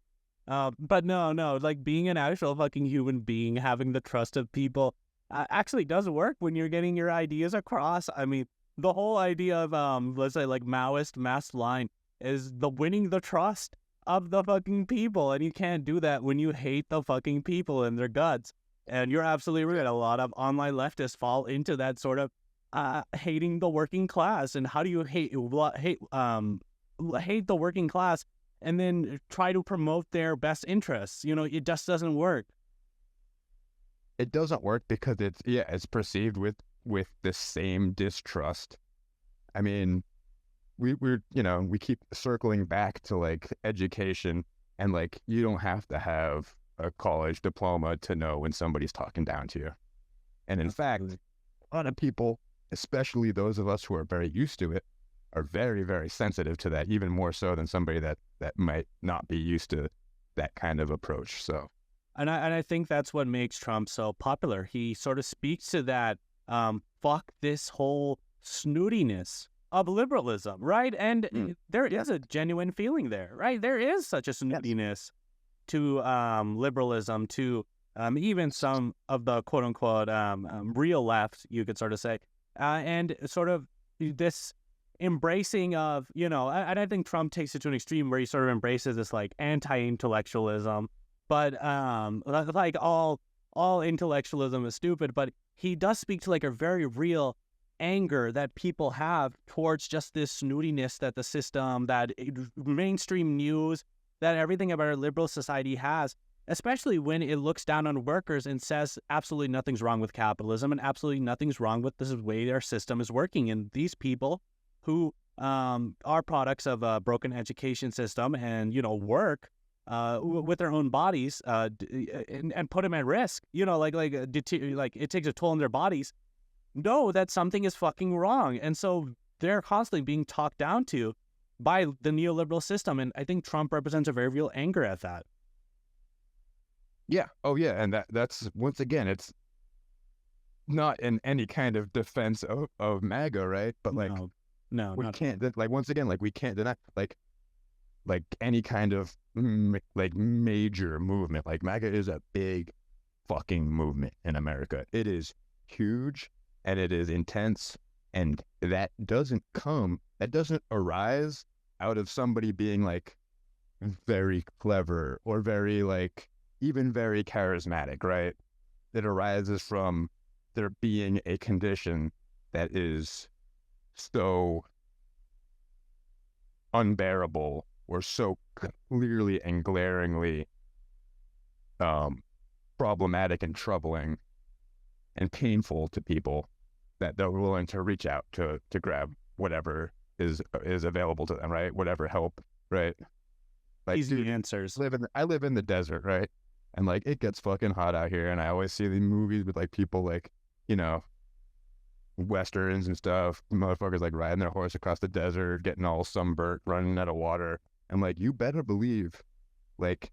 But no, like being an actual fucking human being, having the trust of people, actually does work when you're getting your ideas across. I mean, the whole idea of let's say like Maoist mass line is the winning the trust of the fucking people, and you can't do that when you hate the fucking people and their guts. And you're absolutely right. A lot of online leftists fall into that sort of hating the working class. And how do you hate the working class and then try to promote their best interests? It just doesn't work. It doesn't work because it's perceived with the same distrust. I mean, we keep circling back to like education, and like, you don't have to have a college diploma to know when somebody's talking down to you. And in fact, a lot of people, especially those of us who are very used to it, are very, very sensitive to that, even more so than somebody that might not be used to that kind of approach. So, And I think that's what makes Trump so popular. He sort of speaks to that fuck this whole snootiness of liberalism, right? And there is a genuine feeling there, right? There is such a snootiness to liberalism, to even some of the quote unquote real left, you could sort of say, and sort of this embracing of, and I think Trump takes it to an extreme where he sort of embraces this like anti-intellectualism. But like all intellectualism is stupid, but he does speak to like a very real anger that people have towards just this snootiness that the system, that mainstream news, that everything about our liberal society has, especially when it looks down on workers and says absolutely nothing's wrong with capitalism and absolutely nothing's wrong with this way our system is working. And these people who are products of a broken education system and, work with their own bodies and put them at risk, like it takes a toll on their bodies, know that something is fucking wrong. And so they're constantly being talked down to by the neoliberal system. And I think Trump represents a very real anger at that. yeah. Oh, yeah. And that's, once again, it's not in any kind of defense of MAGA, right? But like, no, we not can't, like, once again, like, we can't deny, like any kind of like major movement. Like, MAGA is a big fucking movement in America. It is huge, and it is intense, and that doesn't arise out of somebody being like, very clever or very like even very charismatic, right? It arises from there being a condition that is so unbearable or so clearly and glaringly um, problematic and troubling and painful to people that they're willing to reach out to grab whatever is available to them, right? Whatever help, right? Like, Easy dude, answers. I live in the desert, right? And like it gets fucking hot out here, and I always see the movies with like people like, you know, westerns and stuff, motherfuckers like riding their horse across the desert, getting all sunburnt, running out of water. And like, you better believe, like,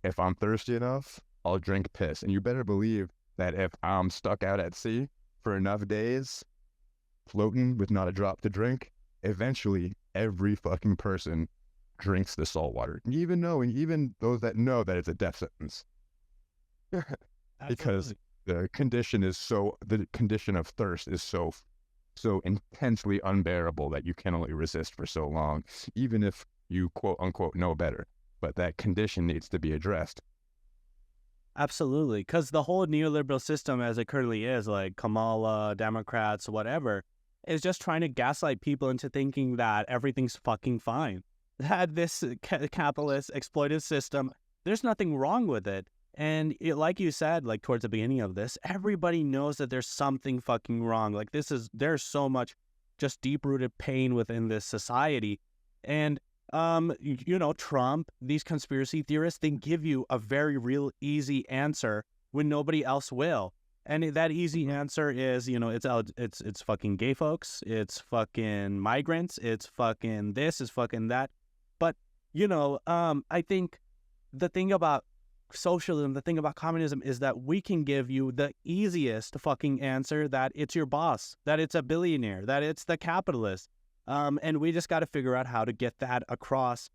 if I'm thirsty enough, I'll drink piss. And you better believe that if I'm stuck out at sea for enough days, floating with not a drop to drink, eventually every fucking person drinks the salt water. Even those that know that it's a death sentence. Because Absolutely. the condition of thirst is so intensely unbearable that you can only resist for so long, even if you quote unquote know better. But that condition needs to be addressed. Absolutely. Because the whole neoliberal system as it currently is, like Kamala, Democrats, whatever, is just trying to gaslight people into thinking that everything's fucking fine. That this capitalist exploitive system, there's nothing wrong with it. And like you said, like towards the beginning of this, everybody knows that there's something fucking wrong. Like there's so much just deep rooted pain within this society. And Trump, these conspiracy theorists, they give you a very real easy answer when nobody else will. And that easy answer is, it's fucking gay folks, it's fucking migrants, it's fucking this, it's fucking that. But, I think the thing about socialism, the thing about communism is that we can give you the easiest fucking answer, that it's your boss, that it's a billionaire, that it's the capitalist. And we just got to figure out how to get that across,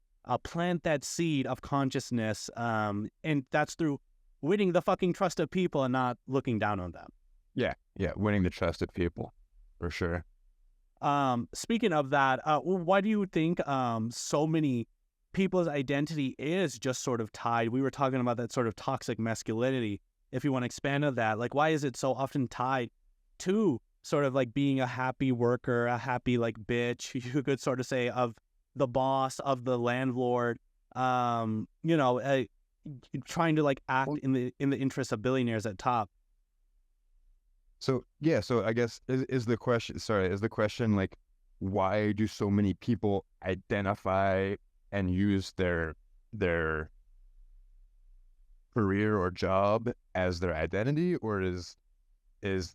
plant that seed of consciousness. And that's through winning the fucking trust of people and not looking down on them. Yeah, winning the trust of people, for sure. Speaking of that, why do you think so many people's identity is just sort of tied? We were talking about that sort of toxic masculinity. If you want to expand on that, like, why is it so often tied to sort of like being a happy worker, a happy like bitch, you could sort of say, of the boss, of the landlord, trying to like act in the interest of billionaires at top? So I guess is the question like, why do so many people identify and use their career or job as their identity, or is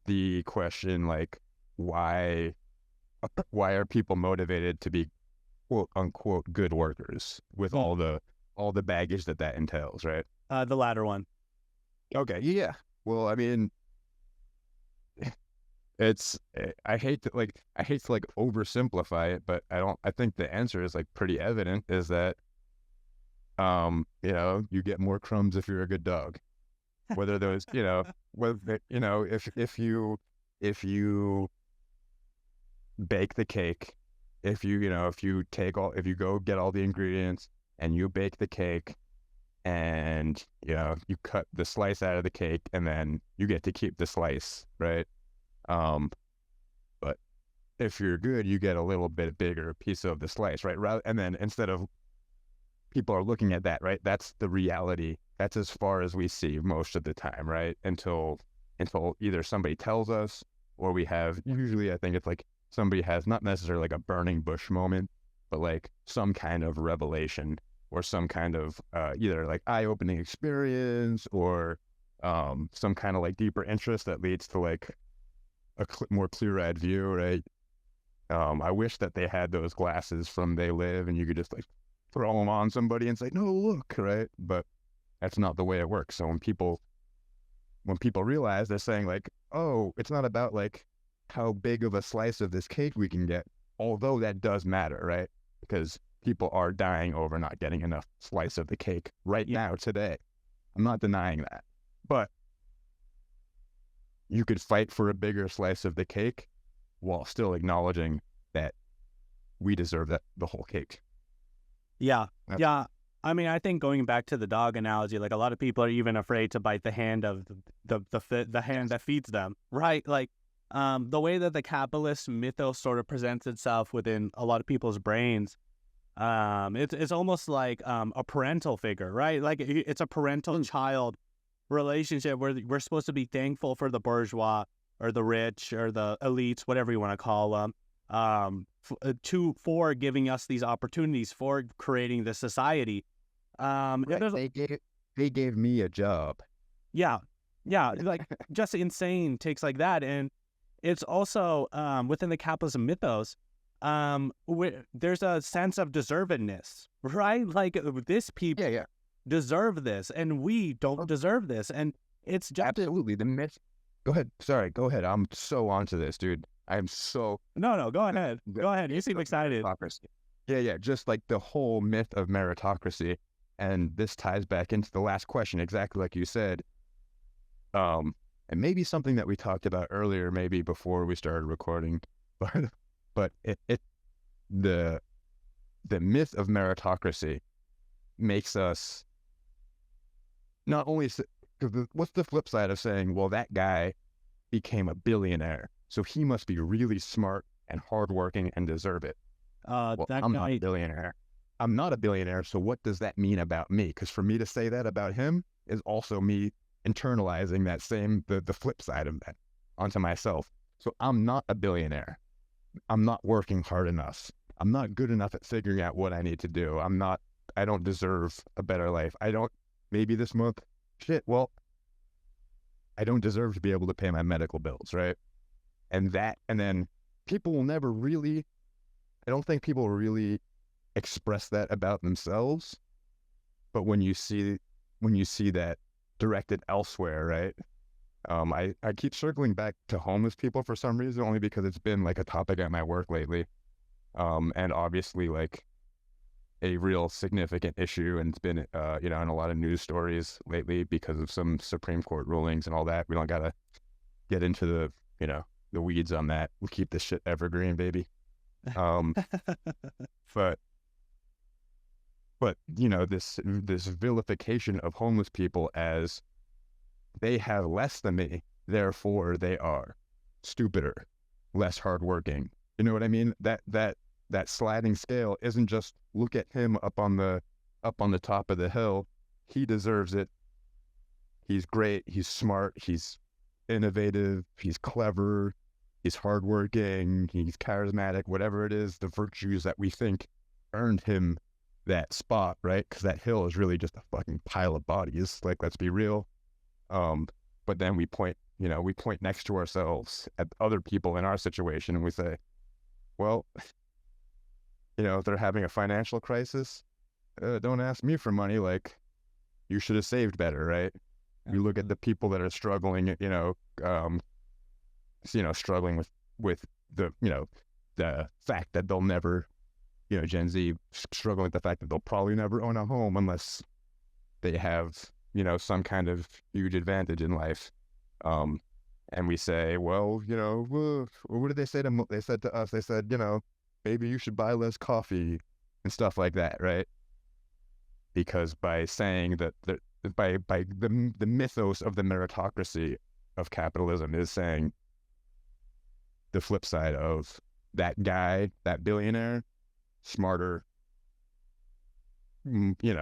the question like, why are people motivated to be quote unquote good workers with all the baggage that entails, right? The latter one. Okay, yeah. Well, I mean, I hate to oversimplify it, but I think the answer is like pretty evident, is that you get more crumbs if you're a good dog. Whether those, if you bake the cake, if you go get all the ingredients and you bake the cake, and you cut the slice out of the cake, and then you get to keep the slice, right? But if you're good, you get a little bit bigger piece of the slice, right? And then instead of people are looking at that, right? That's the reality. That's as far as we see most of the time, right? Until either somebody tells us, or we have, usually I think it's like somebody has not necessarily like a burning bush moment, but like some kind of revelation, or some kind of either like eye-opening experience, or some kind of like deeper interest that leads to like a more clear-eyed view, right? I wish that they had those glasses from They Live, and you could just like throw them on somebody and say, "No, look," right? But that's not the way it works. So when people realize, they're saying like, "Oh, it's not about like how big of a slice of this cake we can get," although that does matter, right? Because people are dying over not getting enough slice of the cake right now today. I'm not denying that, but you could fight for a bigger slice of the cake while still acknowledging that we deserve the whole cake. Yeah. I mean, I think going back to the dog analogy, like a lot of people are even afraid to bite the hand of the hand that feeds them, right? Like, the way that the capitalist mythos sort of presents itself within a lot of people's brains, it's almost like a parental figure, right? Like it's a parental child relationship where we're supposed to be thankful for the bourgeois or the rich or the elites, whatever you want to call them, for giving us these opportunities, for creating this society. Right. They gave me a job. Yeah, yeah, like just insane takes like that, and it's also within the capitalism mythos. There's a sense of deservedness, right? Like this people Yeah, yeah. deserve this, and we don't deserve this, and it's just Absolutely. The myth. Go ahead. Sorry. Go ahead. I'm so onto this, dude. I'm so no. Go ahead, go ahead. You seem excited. meritocracy. Yeah, yeah. Just like the whole myth of meritocracy, and this ties back into the last question, exactly like you said. And maybe something that we talked about earlier, maybe before we started recording, but the the myth of meritocracy makes us not only because what's the flip side of saying, well, that guy became a billionaire, so he must be really smart and hardworking and deserve it. Well, That I'm not a guy. billionaire. I'm not a billionaire, so what does that mean about me? Because for me to say that about him is also me internalizing that same the flip side of that onto myself. So I'm not a billionaire. I'm not working hard enough. I'm not good enough at figuring out what I need to do. I don't deserve a better life. I don't, maybe this month, shit, well, I don't deserve to be able to pay my medical bills, right? And then people will never really, I don't think people really express that about themselves. But when you see that directed elsewhere, right? I keep circling back to homeless people for some reason, only because it's been like a topic at my work lately. And obviously like a real significant issue, and it's been, in a lot of news stories lately because of some Supreme Court rulings and all that. We don't gotta get into the weeds on that. We'll keep this shit evergreen, baby. Um, but this vilification of homeless people as they have less than me, therefore they are stupider, less hardworking. You know what I mean? That sliding scale isn't just look at him up on the top of the hill. He deserves it. He's great. He's smart. He's innovative. He's clever. He's hardworking. He's charismatic. Whatever it is, the virtues that we think earned him that spot, right? Because that hill is really just a fucking pile of bodies. Like, let's be real. But then we point next to ourselves at other people in our situation, and we say, well, if they're having a financial crisis, don't ask me for money. Like, you should have saved better, right? We look at the people that are struggling, struggling with the fact that they'll never, Gen Z struggling with the fact that they'll probably never own a home unless they have, some kind of huge advantage in life. And we say, well, what did they say to, they said to us, they said, maybe you should buy less coffee and stuff like that, right? Because by saying that by the mythos of the meritocracy of capitalism is saying the flip side of that guy, that billionaire, smarter,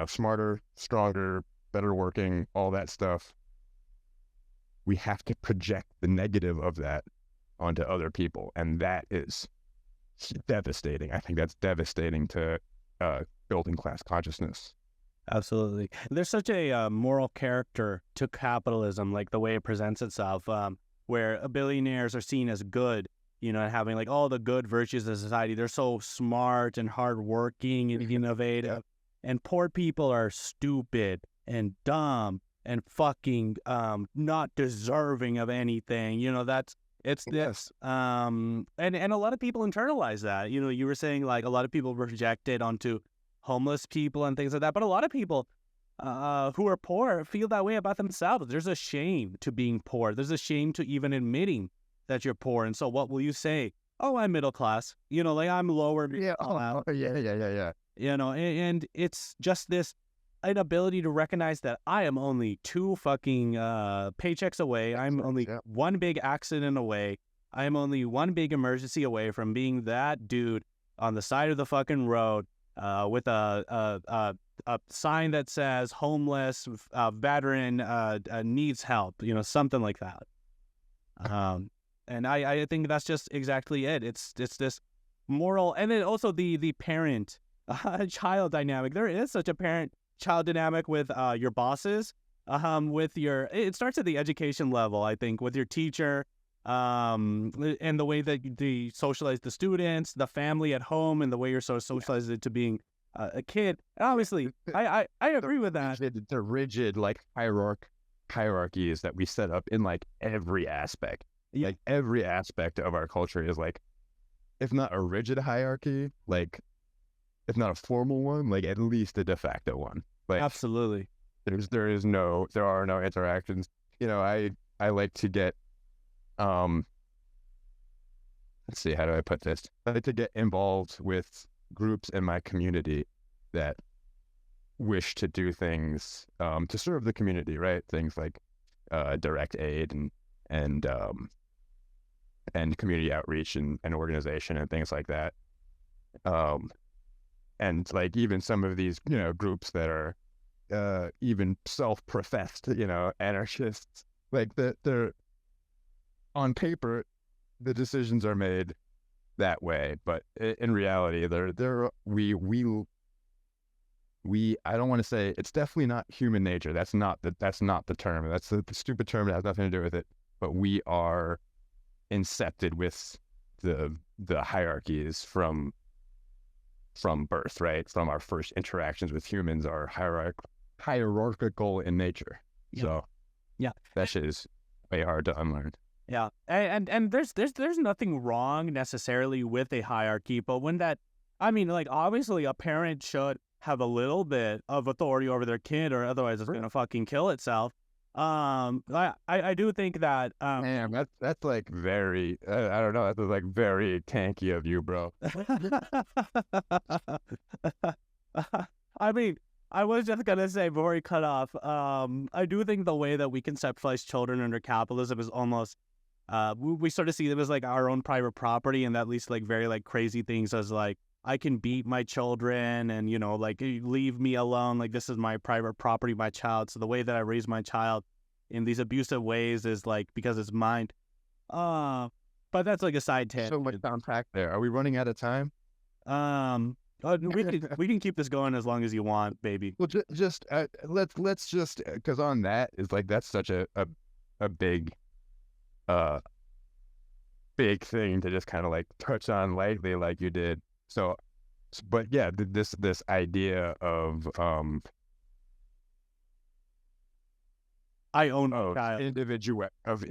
smarter, stronger, better working, all that stuff. We have to project the negative of that onto other people, and that is devastating. I think that's devastating to building class consciousness. Absolutely. There's such a moral character to capitalism, like the way it presents itself, where billionaires are seen as good, and having like all the good virtues of society. They're so smart and hardworking and innovative. And poor people are stupid and dumb and fucking not deserving of anything. It's this. And a lot of people internalize that. You were saying like a lot of people project it onto homeless people and things like that. But a lot of people who are poor feel that way about themselves. There's a shame to being poor. There's a shame to even admitting that you're poor. And so what will you say? Oh, I'm middle class. Like I'm lower. Yeah. Oh, yeah. And it's just this an ability to recognize that I am only two fucking paychecks away. I'm only Yeah. one big accident away. I am only one big emergency away from being that dude on the side of the fucking road with a sign that says homeless veteran needs help, something like that. And I think that's just exactly it. It's this moral, and then also the parent child dynamic. There is such a parent child dynamic with your bosses, with your, it starts at the education level, I think, with your teacher, and the way that they socialize the students, the family at home, and the way you're so socialized into being a kid. And obviously, I agree with that. The rigid like hierarchies that we set up in like every aspect. Yeah. Like every aspect of our culture is like, if not a rigid hierarchy, like if not a formal one, like at least a de facto one. Like Absolutely. there are no interactions. I like to get let's see, how do I put this? I like to get involved with groups in my community that wish to do things to serve the community, right? Things like direct aid and and community outreach and organization and things like that. And like even some of these, groups that are even self-professed, anarchists, like they're on paper, the decisions are made that way, but in reality, we I don't want to say, it's definitely not human nature. That's not the term. That's the stupid term that has nothing to do with it. But we are incepted with the hierarchies from birth, right? From our first interactions with humans are hierarchical in nature. Yeah. So Yeah. that shit is way hard to unlearn. Yeah, and there's nothing wrong necessarily with a hierarchy, but when that, I mean, like obviously a parent should have a little bit of authority over their kid, or otherwise it's gonna fucking kill itself. I do think that Man, that's like very, I don't know, that's like very tanky of you, bro. I mean, I was just gonna say before we cut off, I do think the way that we conceptualize children under capitalism is almost, we sort of see them as like our own private property, and that leads to like very like crazy things as like, I can beat my children and, like, leave me alone. Like, this is my private property, my child. So the way that I raise my child in these abusive ways is like, because it's mine. But that's like a side tangent. So much to unpack there. Are we running out of time? We can keep this going as long as you want, baby. Well, let's just, because on that is like, that's such a big big thing to just kind of like touch on lightly like you did. So, but yeah, this idea of I own a child. individual of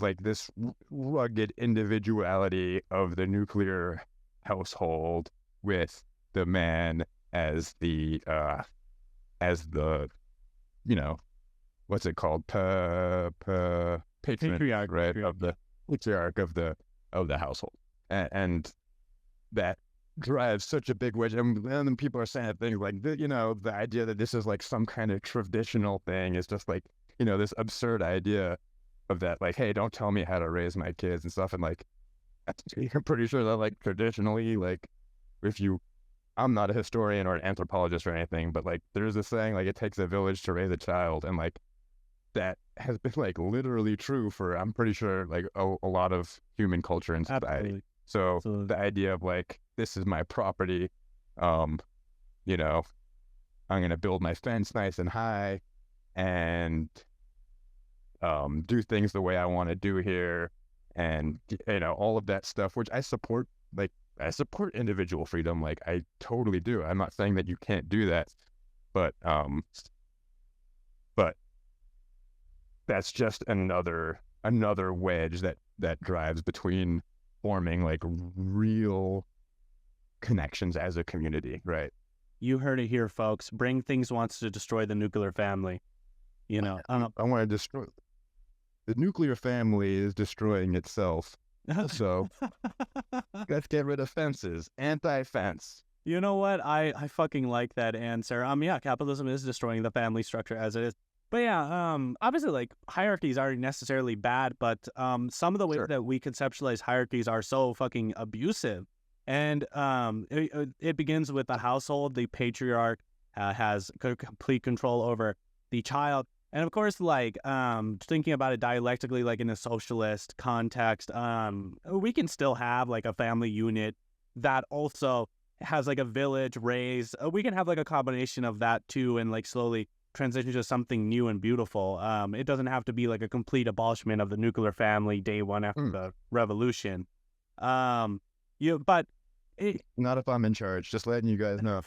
like this rugged individuality of the nuclear household, with the man as the what's it called, patriarch, right, of the patriarch of the household, and that drives such a big wedge. And then people are saying things like, the idea that this is like some kind of traditional thing is just like, this absurd idea of that, like, hey, don't tell me how to raise my kids and stuff. And like, I'm pretty sure that like traditionally, like, I'm not a historian or an anthropologist or anything, but like there's this saying, like, it takes a village to raise a child. And like, that has been like literally true for, I'm pretty sure, like a lot of human culture and society. Absolutely. So Absolutely. the idea of like, this is my property, I'm going to build my fence nice and high and do things the way I want to do here. And, all of that stuff, which I support, like, I support individual freedom. Like, I totally do. I'm not saying that you can't do that, but that's just another wedge that drives between forming like real connections as a community, right? You heard it here, folks. Bring Things wants to destroy the nuclear family. I want to destroy the nuclear family is destroying itself. So let's get rid of fences. Anti-fence. You know what? I fucking like that answer. Yeah, capitalism is destroying the family structure as it is. But yeah, obviously like hierarchies aren't necessarily bad, but some of the ways Sure. that we conceptualize hierarchies are so fucking abusive. And it begins with the household. The patriarch has complete control over the child. And of course, like thinking about it dialectically, like in a socialist context, we can still have like a family unit that also has like a village raised. We can have like a combination of that too, and like slowly transition to something new and beautiful. It doesn't have to be like a complete abolishment of the nuclear family day one after Mm. the revolution. But it, Not if I'm in charge. Just letting you guys know.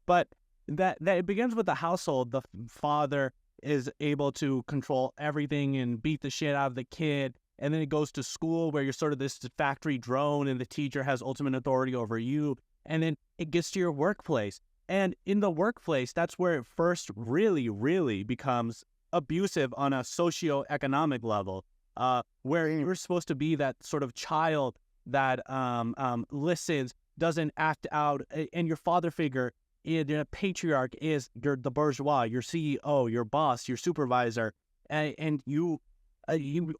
but that it begins with the household. The father is able to control everything and beat the shit out of the kid. And then it goes to school where you're sort of this factory drone and the teacher has ultimate authority over you. And then it gets to your workplace. And in the workplace, that's where it first really, really becomes abusive on a socio-economic level, where you're supposed to be that sort of child that listens, doesn't act out, and your father figure, the patriarch is the bourgeois, your CEO, your boss, your supervisor, and you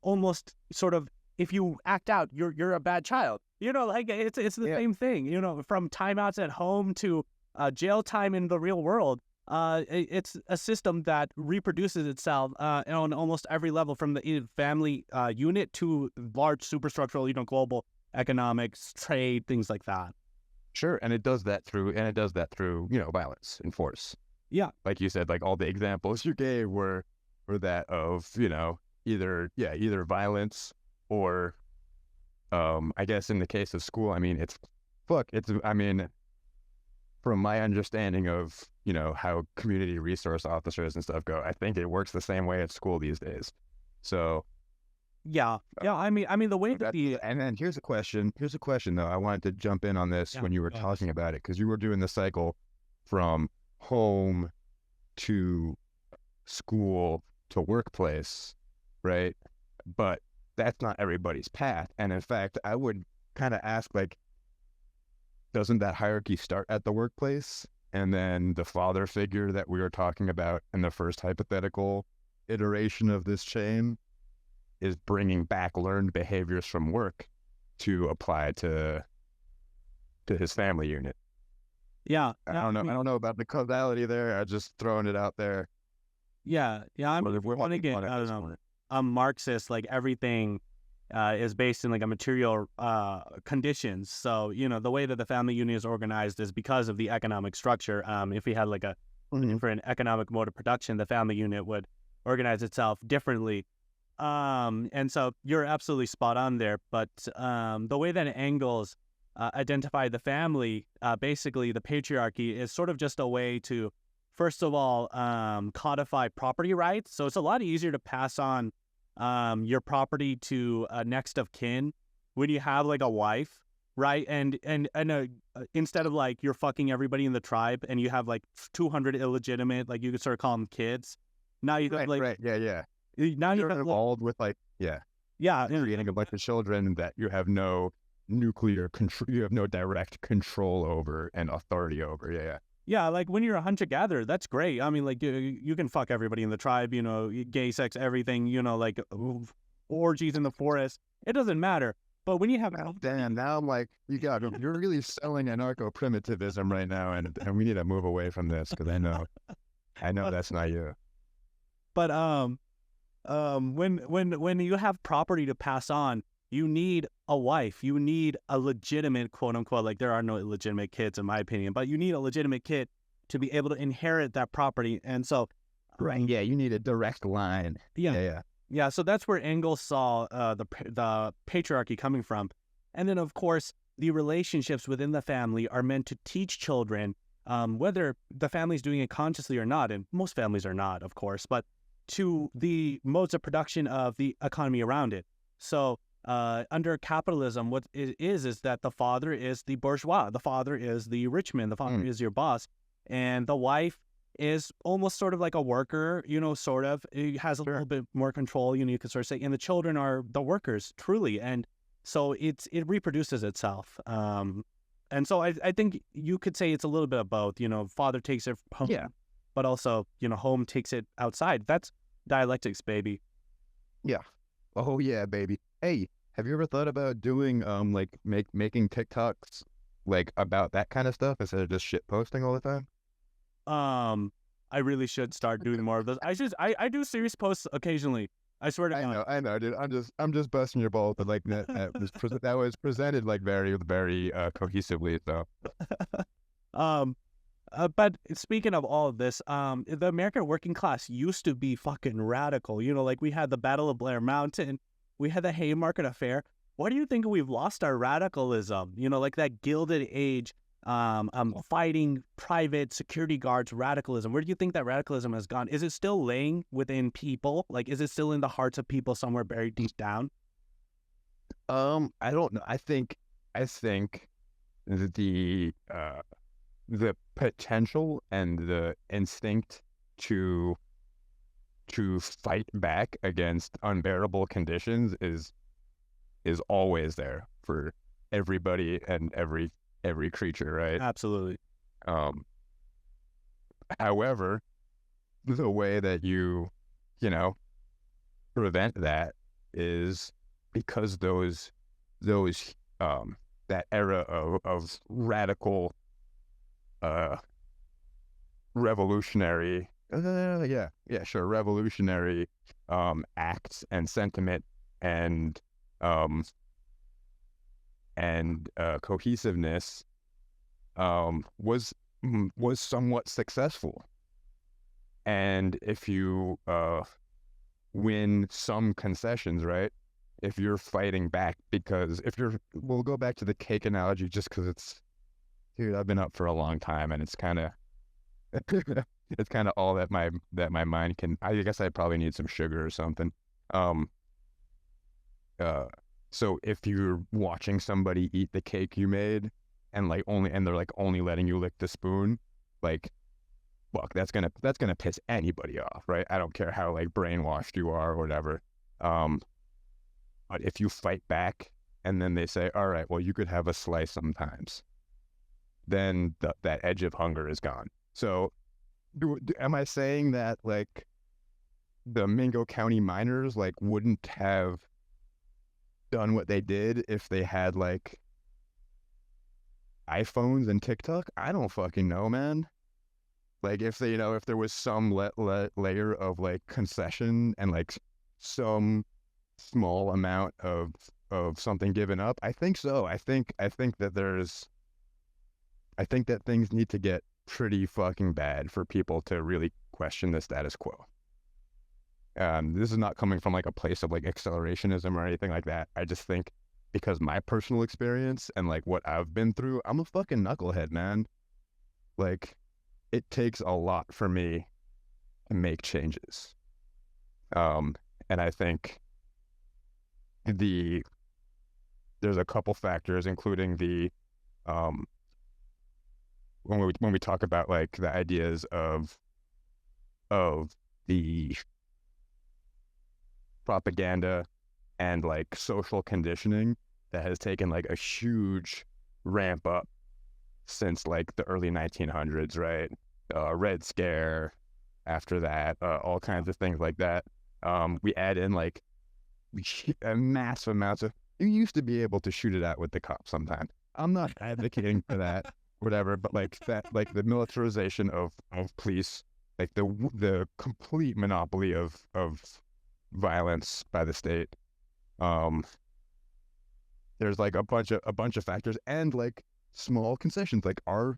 almost sort of, if you act out, you're a bad child. Like it's the same thing. From timeouts at home to jail time in the real world. It's a system that reproduces itself on almost every level, from the family unit to large superstructural, global economics, trade, things like that. Sure, and it does that through violence and force. Yeah, Like you said, like all the examples you gave were that of either violence or I guess in the case of school, from my understanding of how community resource officers and stuff go, I think it works the same way at school these days. So yeah. The way that and then here's a question though. I wanted to jump in on this when you were talking about it, because you were doing the cycle from home to school to workplace, right? But that's not everybody's path. And in fact, I would kind of ask, like, doesn't that hierarchy start at the workplace? And then the father figure that we were talking about in the first hypothetical iteration of this chain is bringing back learned behaviors from work to apply to his family unit. Yeah. I don't know. I don't know about the causality there. I'm just throwing it out there. Yeah. I'm But if we're I don't know. I'm Marxist. Like everything is based in like a material conditions. So the way that the family unit is organized is because of the economic structure. If we had like a different economic mode of production, the family unit would organize itself differently. And so you're absolutely spot on there. But the way that Engels identified the family, basically the patriarchy, is sort of just a way to, first of all, codify property rights. So it's a lot easier to pass on your property to next of kin when you have like a wife, right? And instead of like you're fucking everybody in the tribe and you have like 200 illegitimate, like you could sort of call them kids. Now you have like yeah. now You're have involved with creating a bunch of children that you have no nuclear control, you have no direct control over and authority over. Yeah, like when you're a hunter-gatherer, that's great. I mean, like you can fuck everybody in the tribe, gay sex, everything, like orgies in the forest. It doesn't matter. But when you have damn, now I'm like, you're really selling anarcho-primitivism right now, and we need to move away from this, because I know that's not you. But when you have property to pass on, you need a wife. You need a legitimate, quote unquote, like there are no illegitimate kids in my opinion, but you need a legitimate kid to be able to inherit that property. And so, right, yeah, you need a direct line. Yeah. So that's where Engels saw the patriarchy coming from. And then, of course, the relationships within the family are meant to teach children, whether the family's doing it consciously or not, and most families are not, of course, but to the modes of production of the economy around it. So under capitalism, what it is that the father is the bourgeois, the father is the rich man, the father is your boss, and the wife is almost sort of like a worker, sort of. It has a little bit more control, you could sort of say, and the children are the workers, truly. And so it reproduces itself. And so I think you could say it's a little bit of both. You know, father takes it Yeah. home, but also, you know, home takes it outside. That's dialectics, baby. Yeah. Oh yeah, baby. Hey, have you ever thought about doing like making TikToks like about that kind of stuff instead of just shit posting all the time? Um, I really should start doing more of those. I do serious posts occasionally. I swear to God. I know, dude. I'm just busting your balls, but like that was presented like very cohesively. So Um, but speaking of all of this, the American working class used to be fucking radical. You know, like we had the Battle of Blair Mountain, we had the Haymarket Affair. What do you think we've lost our radicalism? You know, like that Gilded Age, fighting private security guards radicalism. Where do you think that radicalism has gone? Is it still laying within people? Like, is it still in the hearts of people somewhere buried deep down? I don't know. I think the potential and the instinct to fight back against unbearable conditions is always there for everybody and every creature, right? Absolutely. Um, However, the way that you know, prevent that is because those that era of radical uh revolutionary yeah, revolutionary acts and sentiment and um cohesiveness was somewhat successful. And if you win some concessions, right? If you're fighting back, because we'll go back to the cake analogy just because dude, I've been up for a long time and it's kind of, it's kind of all that my mind can, I guess I probably need some sugar or something. Um, uh, so if you're watching somebody eat the cake you made and they're like only letting you lick the spoon, like, fuck, that's gonna piss anybody off, right? I don't care how like brainwashed you are or whatever. Um, but if you fight back and then they say, all right, well, you could have a slice sometimes, then that edge of hunger is gone. So, am I saying that like the Mingo County miners like wouldn't have done what they did if they had like iPhones and TikTok? I don't fucking know, man. Like if they, if there was some layer of like concession and like some small amount of something given up, I think so. I think that things need to get pretty fucking bad for people to really question the status quo. This is not coming from like a place of like accelerationism or anything like that. I just think because my personal experience and like what I've been through, I'm a fucking knucklehead, man. Like it takes a lot for me to make changes. And I think there's a couple factors, including um, when we talk about like the ideas of the propaganda and like social conditioning that has taken like a huge ramp up since like the early 1900s, right? Red Scare, after that, all kinds of things like that. We add in like massive amounts of. You used to be able to shoot it out with the cops sometimes. I'm not advocating for that, whatever, but like that, like the militarization of police, like the complete monopoly of violence by the state. Um, there's like a bunch of factors and like small concessions. Like our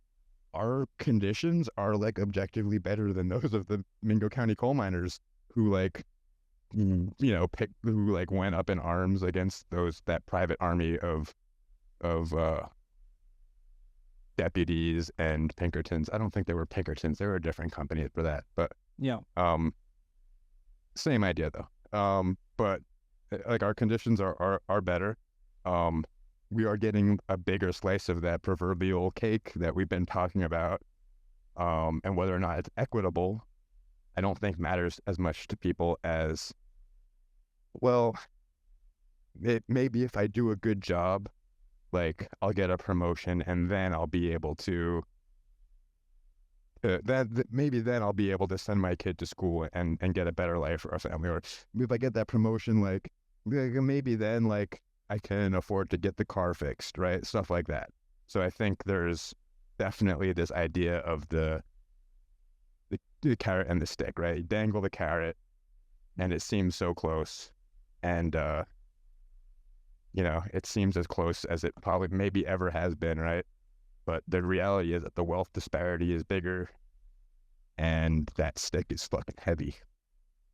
conditions are like objectively better than those of the Mingo County coal miners who like who like went up in arms against that private army of deputies and Pinkertons. I don't think they were Pinkertons. They were a different company for that. But Yeah. same idea though. But like our conditions are better. We are getting a bigger slice of that proverbial cake that we've been talking about. And whether or not it's equitable, I don't think matters as much to people as, well, maybe if I do a good job, like I'll get a promotion and then I'll be able to maybe then I'll be able to send my kid to school and get a better life for our family. Or if I get that promotion, like maybe then like I can afford to get the car fixed, right? Stuff like that. So I think there's definitely this idea of the carrot and the stick, right? You dangle the carrot and it seems so close. And it seems as close as it probably maybe ever has been, right? But the reality is that the wealth disparity is bigger and that stick is fucking heavy.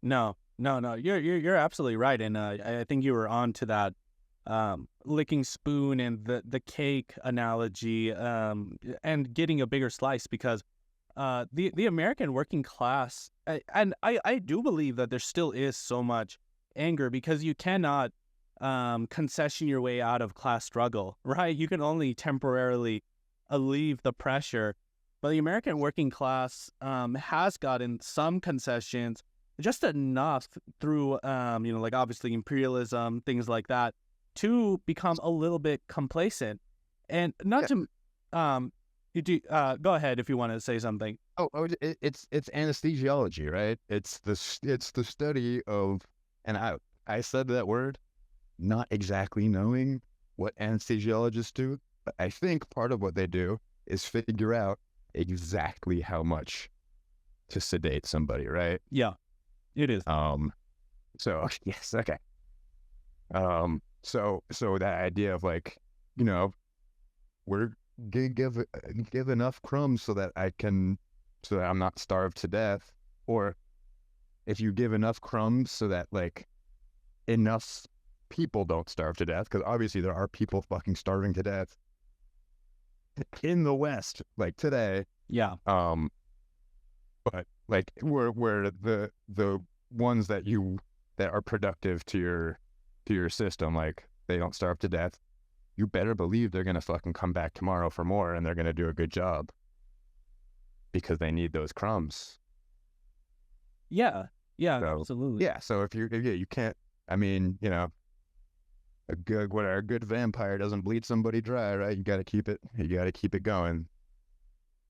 No, no, no. You're absolutely right, and I think you were on to that licking spoon and the cake analogy, and getting a bigger slice because the American working class, and I do believe that there still is so much anger because you cannot concession your way out of class struggle, right? You can only temporarily alleviate the pressure. But the American working class has gotten some concessions, just enough through, like obviously imperialism, things like that, to become a little bit complacent. And not to, go ahead if you want to say something. It's anesthesiology, right? It's the study of, and I said that word, not exactly knowing what anesthesiologists do, but I think part of what they do is figure out exactly how much to sedate somebody, right? Yeah, it is. So yes, okay. So that idea of like, we're gonna give enough crumbs so that I'm not starved to death, or if you give enough crumbs so that like enough people don't starve to death, because obviously there are people fucking starving to death in the West, like today. Yeah. But like where the ones that are productive to your system, like they don't starve to death, you better believe they're gonna fucking come back tomorrow for more, and they're gonna do a good job because they need those crumbs. Yeah. Yeah. So, absolutely. Yeah. So if you can't. I mean, a good vampire doesn't bleed somebody dry, right? You got to keep it going.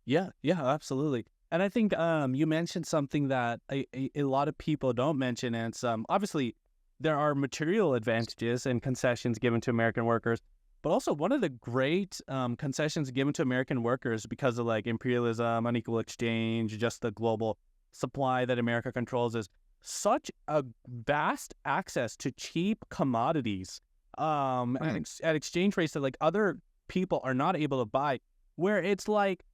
Yeah, absolutely. And I think you mentioned something that a lot of people don't mention, and some obviously there are material advantages and concessions given to American workers, but also one of the great concessions given to American workers because of like imperialism, unequal exchange, just the global supply that America controls is such a vast access to cheap commodities at exchange rates that like other people are not able to buy, where it's like,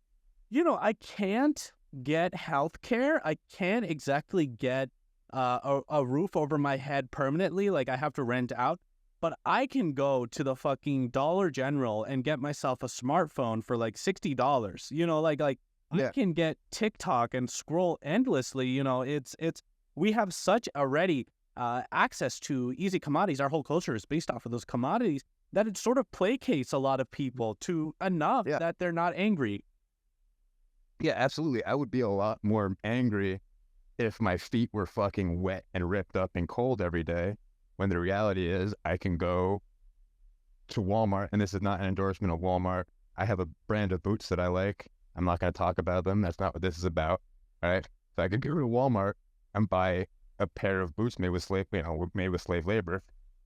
I can't get health care. I can't exactly get a roof over my head permanently. Like I have to rent out, but I can go to the fucking Dollar General and get myself a smartphone for like $60. I can get TikTok and scroll endlessly. We have such already access to easy commodities. Our whole culture is based off of those commodities that it sort of placates a lot of people to enough that they're not angry. Yeah, absolutely. I would be a lot more angry if my feet were fucking wet and ripped up and cold every day, when the reality is I can go to Walmart, and this is not an endorsement of Walmart. I have a brand of boots that I like. I'm not going to talk about them. That's not what this is about. All right. So I could go to Walmart and buy a pair of boots made with slave labor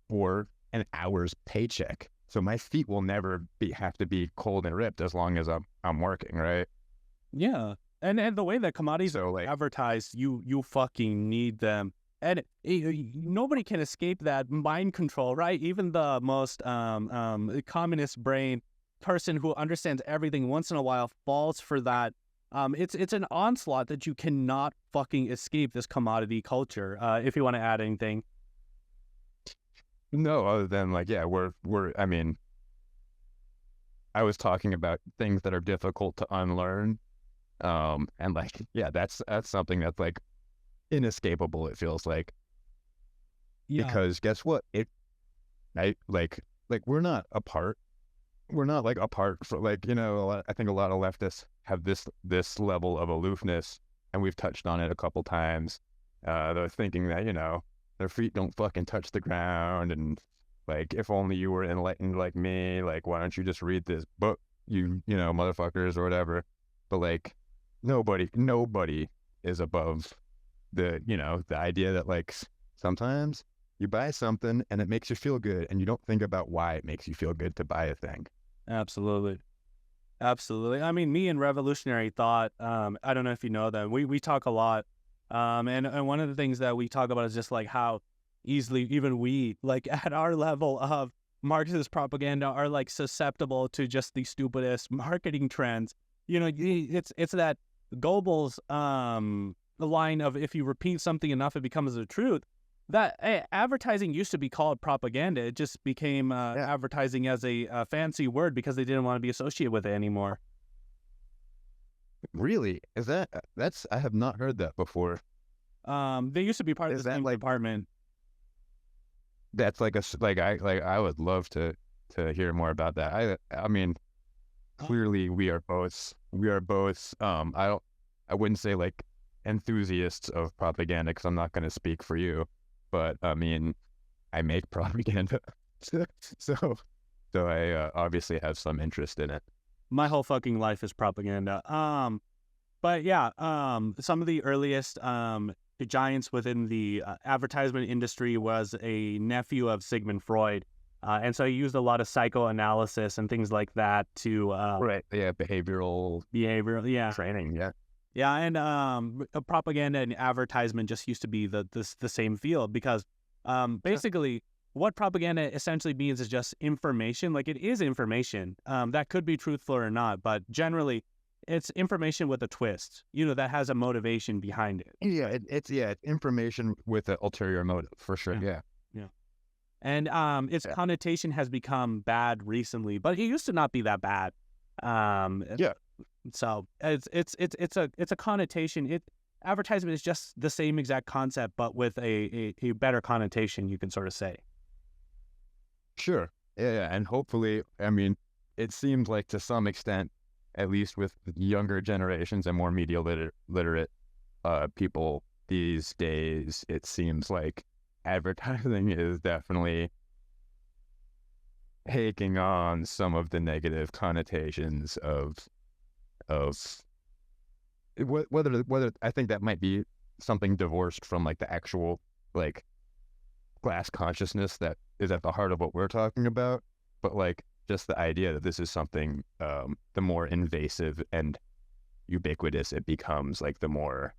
for an hour's paycheck. So my feet will never have to be cold and ripped as long as I'm working, right? Yeah. And the way that commodities are advertised, you fucking need them. And nobody can escape that mind control, right? Even the most communist brain person who understands everything once in a while falls for that. It's an onslaught that you cannot fucking escape, this commodity culture. If you want to add anything. No, other than like, yeah, I mean, I was talking about things that are difficult to unlearn. And like, yeah, that's something that's like inescapable, it feels like. Yeah. Because guess what? We're not apart. We're not like apart for like, I think a lot of leftists have this level of aloofness, and we've touched on it a couple times. They're thinking that, their feet don't fucking touch the ground and Like, if only you were enlightened like me. Like, why don't you just read this book, you know, motherfuckers or whatever. But like, nobody is above the, you know, the idea that like sometimes you buy something and it makes you feel good and you don't think about why it makes you feel good to buy a thing. Absolutely. Absolutely. I mean, me and revolutionary thought, I don't know if you know them. We talk a lot. And one of the things that we talk about is just like how easily even we, like at our level of Marxist propaganda, are like susceptible to just the stupidest marketing trends. You know, it's that Goebbels line of if you repeat something enough, it becomes the truth. That advertising used to be called propaganda. It just became advertising as a fancy word because they didn't want to be associated with it anymore. Really? Is that's I have not heard that before. They used to be part of Is the that same like department. that's like I would love to hear more about that. I mean, clearly we are both I wouldn't say like enthusiasts of propaganda because I'm not going to speak for you, but I mean, I make propaganda. so so I obviously have some interest in it. My whole fucking life is propaganda. But yeah, some of the earliest giants within the advertisement industry was a nephew of Sigmund Freud. And so he used a lot of psychoanalysis and things like that to Right. Yeah, behavioral behavioral. Yeah. training. Yeah. Yeah. And propaganda and advertisement just used to be the same field because basically what propaganda essentially means is just information. Like it is information that could be truthful or not, but generally it's information with a twist, you know, that has a motivation behind it. Yeah, it's information with an ulterior motive for sure. Yeah. Yeah. Yeah. And its Yeah. connotation has become bad recently, but it used to not be that bad. Yeah. So it's a connotation. Advertisement is just the same exact concept, but with a better connotation, you can sort of say. Sure. Yeah, yeah. And hopefully, I mean, it seems like to some extent, at least with younger generations and more media literate people these days, it seems like advertising is definitely taking on some of the negative connotations of whether I think that might be something divorced from like the actual like class consciousness that is at the heart of what we're talking about, but like just the idea that this is something the more invasive and ubiquitous it becomes, like the more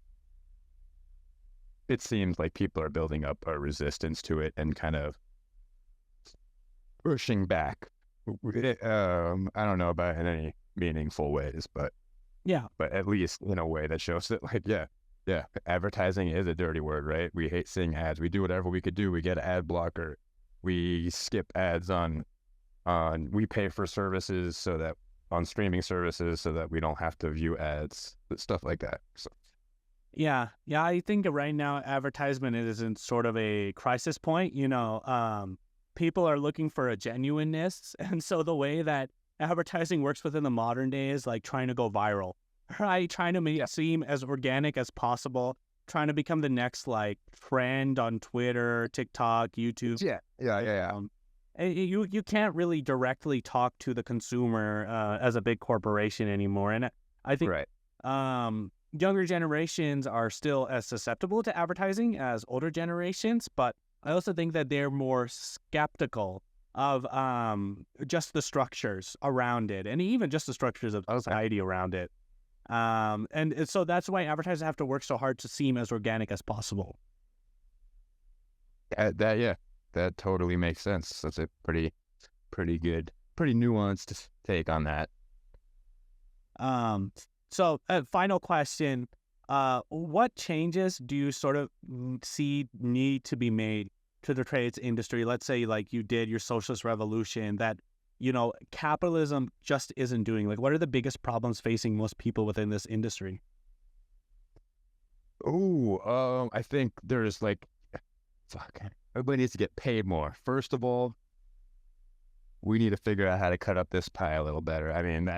it seems like people are building up a resistance to it and kind of pushing back. I don't know about in any meaningful ways, but Yeah. at least in a way that shows that like yeah, advertising is a dirty word, right? We hate seeing ads. We do whatever we could do. We get an ad blocker. We skip ads on we pay for services so that on streaming services so that we don't have to view ads, stuff like that. So Yeah, I think right now advertisement is in sort of a crisis point. You know, people are looking for a genuineness, and so the way that advertising works within the modern day is like trying to go viral, right? Trying to make it seem as organic as possible, trying to become the next like trend on Twitter, TikTok, YouTube. yeah. And you can't really directly talk to the consumer as a big corporation anymore, and I think Right. younger generations are still as susceptible to advertising as older generations, but I also think that they're more skeptical of just the structures around it, and even just the structures of society around it. And so that's why advertisers have to work so hard to seem as organic as possible. That totally makes sense. That's a pretty good, pretty nuanced take on that. So final question, what changes do you sort of see need to be made to the trades industry? Let's say like you did your socialist revolution that, you know, capitalism just isn't doing. Like, what are the biggest problems facing most people within this industry? I think there's like, fuck, everybody needs to get paid more. First of all, we need to figure out how to cut up this pie a little better. I mean,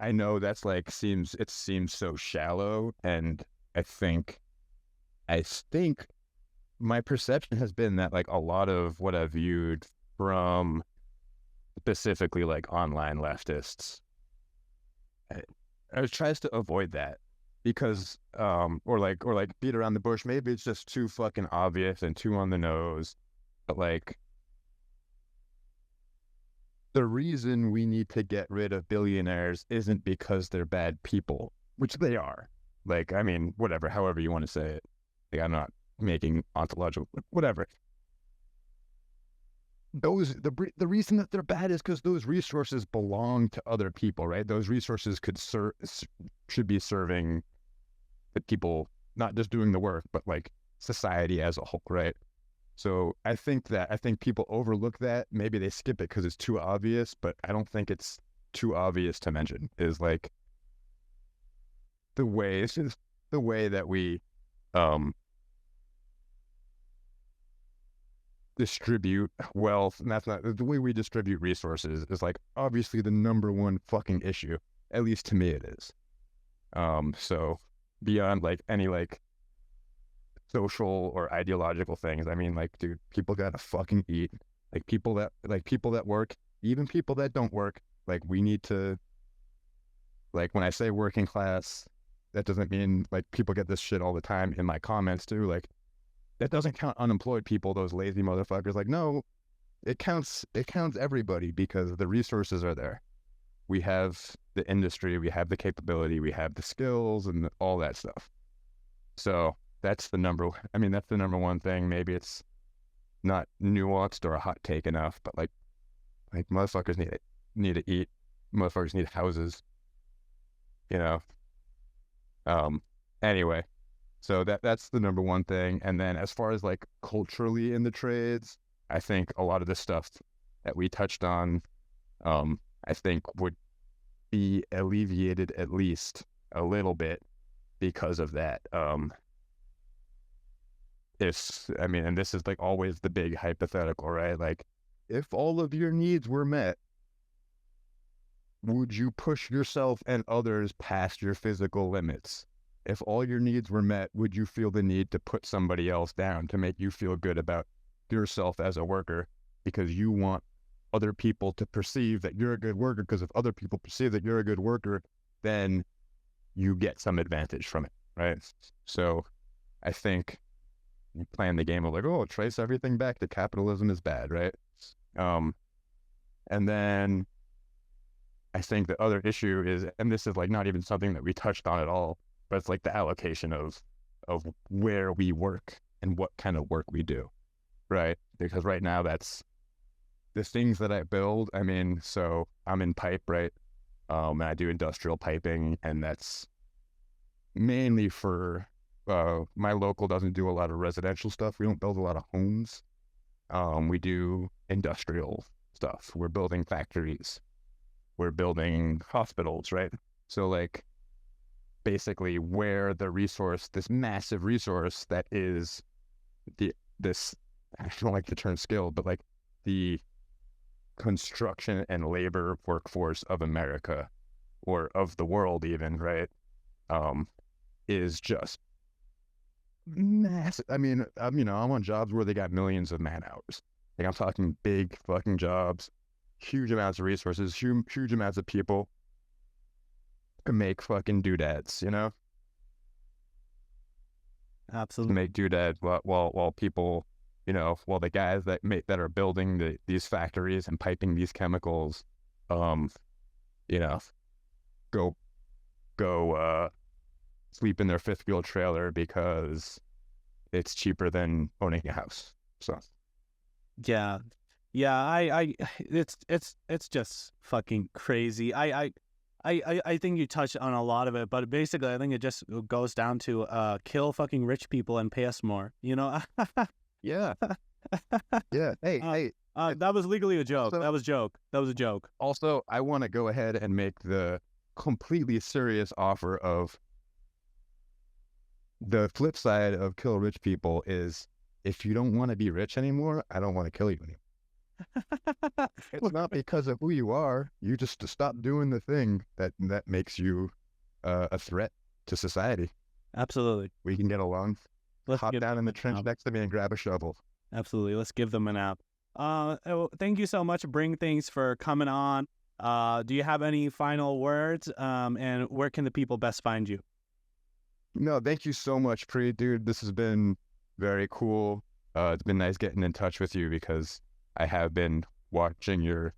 I know that's like it seems so shallow, and I think my perception has been that like a lot of what I've viewed from specifically like online leftists, I tries to avoid that because or like beat around the bush. Maybe it's just too fucking obvious and too on the nose. But like the reason we need to get rid of billionaires isn't because they're bad people, which they are. Like, I mean, whatever, however you want to say it. Like, I'm not making ontological, whatever. The reason that they're bad is because those resources belong to other people, right? Those resources should be serving the people, not just doing the work, but like society as a whole, right? So I think people overlook that. Maybe they skip it because it's too obvious, but I don't think it's too obvious to mention. Is like it's just the way that we distribute wealth, and that's not the way we distribute resources is like obviously the number one fucking issue. At least to me it is. So beyond like any like social or ideological things, I mean, like, dude, people gotta fucking eat. Like people that work, even people that don't work, like we need to, like when I say working class, that doesn't mean like people get this shit all the time in my comments too. Like that doesn't count unemployed people, those lazy motherfuckers. Like, no, it counts everybody because the resources are there. We have the industry, we have the capability, we have the skills and all that stuff. So that's the number one thing. Maybe it's not nuanced or a hot take enough, but like motherfuckers need to eat. Motherfuckers need houses, you know? Anyway, so that's the number one thing. And then as far as like culturally in the trades, I think a lot of the stuff that we touched on, I think would be alleviated at least a little bit because of that. And this is like always the big hypothetical, right? Like, if all of your needs were met, would you push yourself and others past your physical limits? If all your needs were met, would you feel the need to put somebody else down to make you feel good about yourself as a worker because you want other people to perceive that you're a good worker? Because if other people perceive that you're a good worker, then you get some advantage from it, right? So I think playing the game of like, oh, trace everything back to capitalism is bad, right? And then I think the other issue is, and this is like not even something that we touched on at all, but it's like the allocation of where we work and what kind of work we do, right? Because right now that's the things that I build. I mean, so I'm in pipe, right? And I do industrial piping, and that's mainly for my local doesn't do a lot of residential stuff. We don't build a lot of homes. We do industrial stuff. We're building factories. We're building hospitals, right? So like basically where the resource, this massive resource that is this, I don't like the term skilled, but like the construction and labor workforce of America or of the world even, right? Is just massive. I mean, I'm on jobs where they got millions of man hours. Like I'm talking big fucking jobs, huge amounts of resources, huge amounts of people to make fucking doodads, Absolutely. To make doodads while people, while the guys that are building these factories and piping these chemicals, go sleep in their fifth wheel trailer because it's cheaper than owning a house. So Yeah. I it's just fucking crazy. I think you touched on a lot of it, but basically I think it just goes down to kill fucking rich people and pay us more, Yeah. Yeah. Hey. That was legally a joke. Also, that was a joke. Also, I want to go ahead and make the completely serious offer of the flip side of kill rich people is if you don't want to be rich anymore, I don't want to kill you anymore. It's not because of who you are. You just to stop doing the thing that makes you a threat to society. Absolutely. We can get along. Let's hop give down in the them an trench app. next to me and grab a shovel. Absolutely. Let's give them an app. Thank you so much, Bring Things, for coming on. Do you have any final words? And where can the people best find you? No, thank you so much, Preet, dude. This has been very cool. It's been nice getting in touch with you because I have been watching your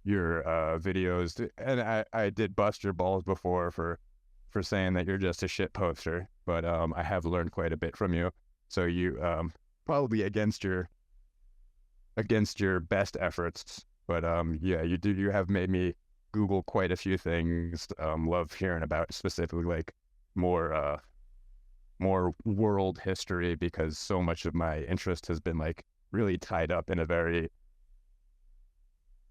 videos, and I did bust your balls before for saying that you're just a shit poster, but I have learned quite a bit from you. So you probably against your best efforts, but yeah, you have made me Google quite a few things. Love hearing about specifically like more more world history because so much of my interest has been like really tied up in a very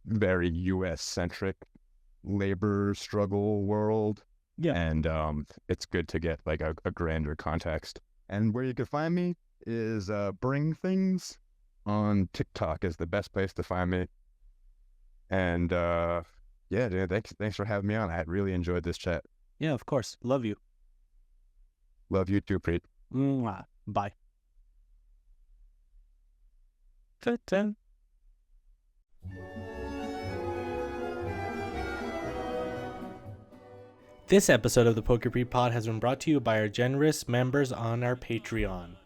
US centric labor struggle world. Yeah. And it's good to get like a grander context. And where you can find me is Bring Things on TikTok is the best place to find me. And yeah, dude, thanks for having me on. I really enjoyed this chat. Yeah, of course. Love you. Love you too, Preet. Mwah. Bye. Ta-ta. This episode of the Pokepreet Pod has been brought to you by our generous members on our Patreon.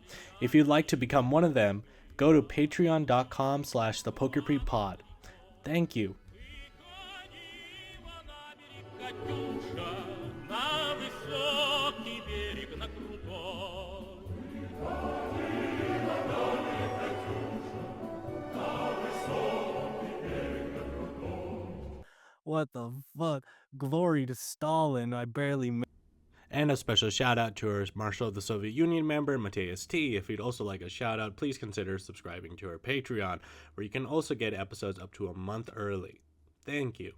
If you'd like to become one of them, go to patreon.com/thepokepreetpod. Thank you. What the fuck? Glory to Stalin. I barely. And a special shout out to our Marshal of the Soviet Union member, Mateus T. If you'd also like a shout out, please consider subscribing to our Patreon, where you can also get episodes up to a month early. Thank you.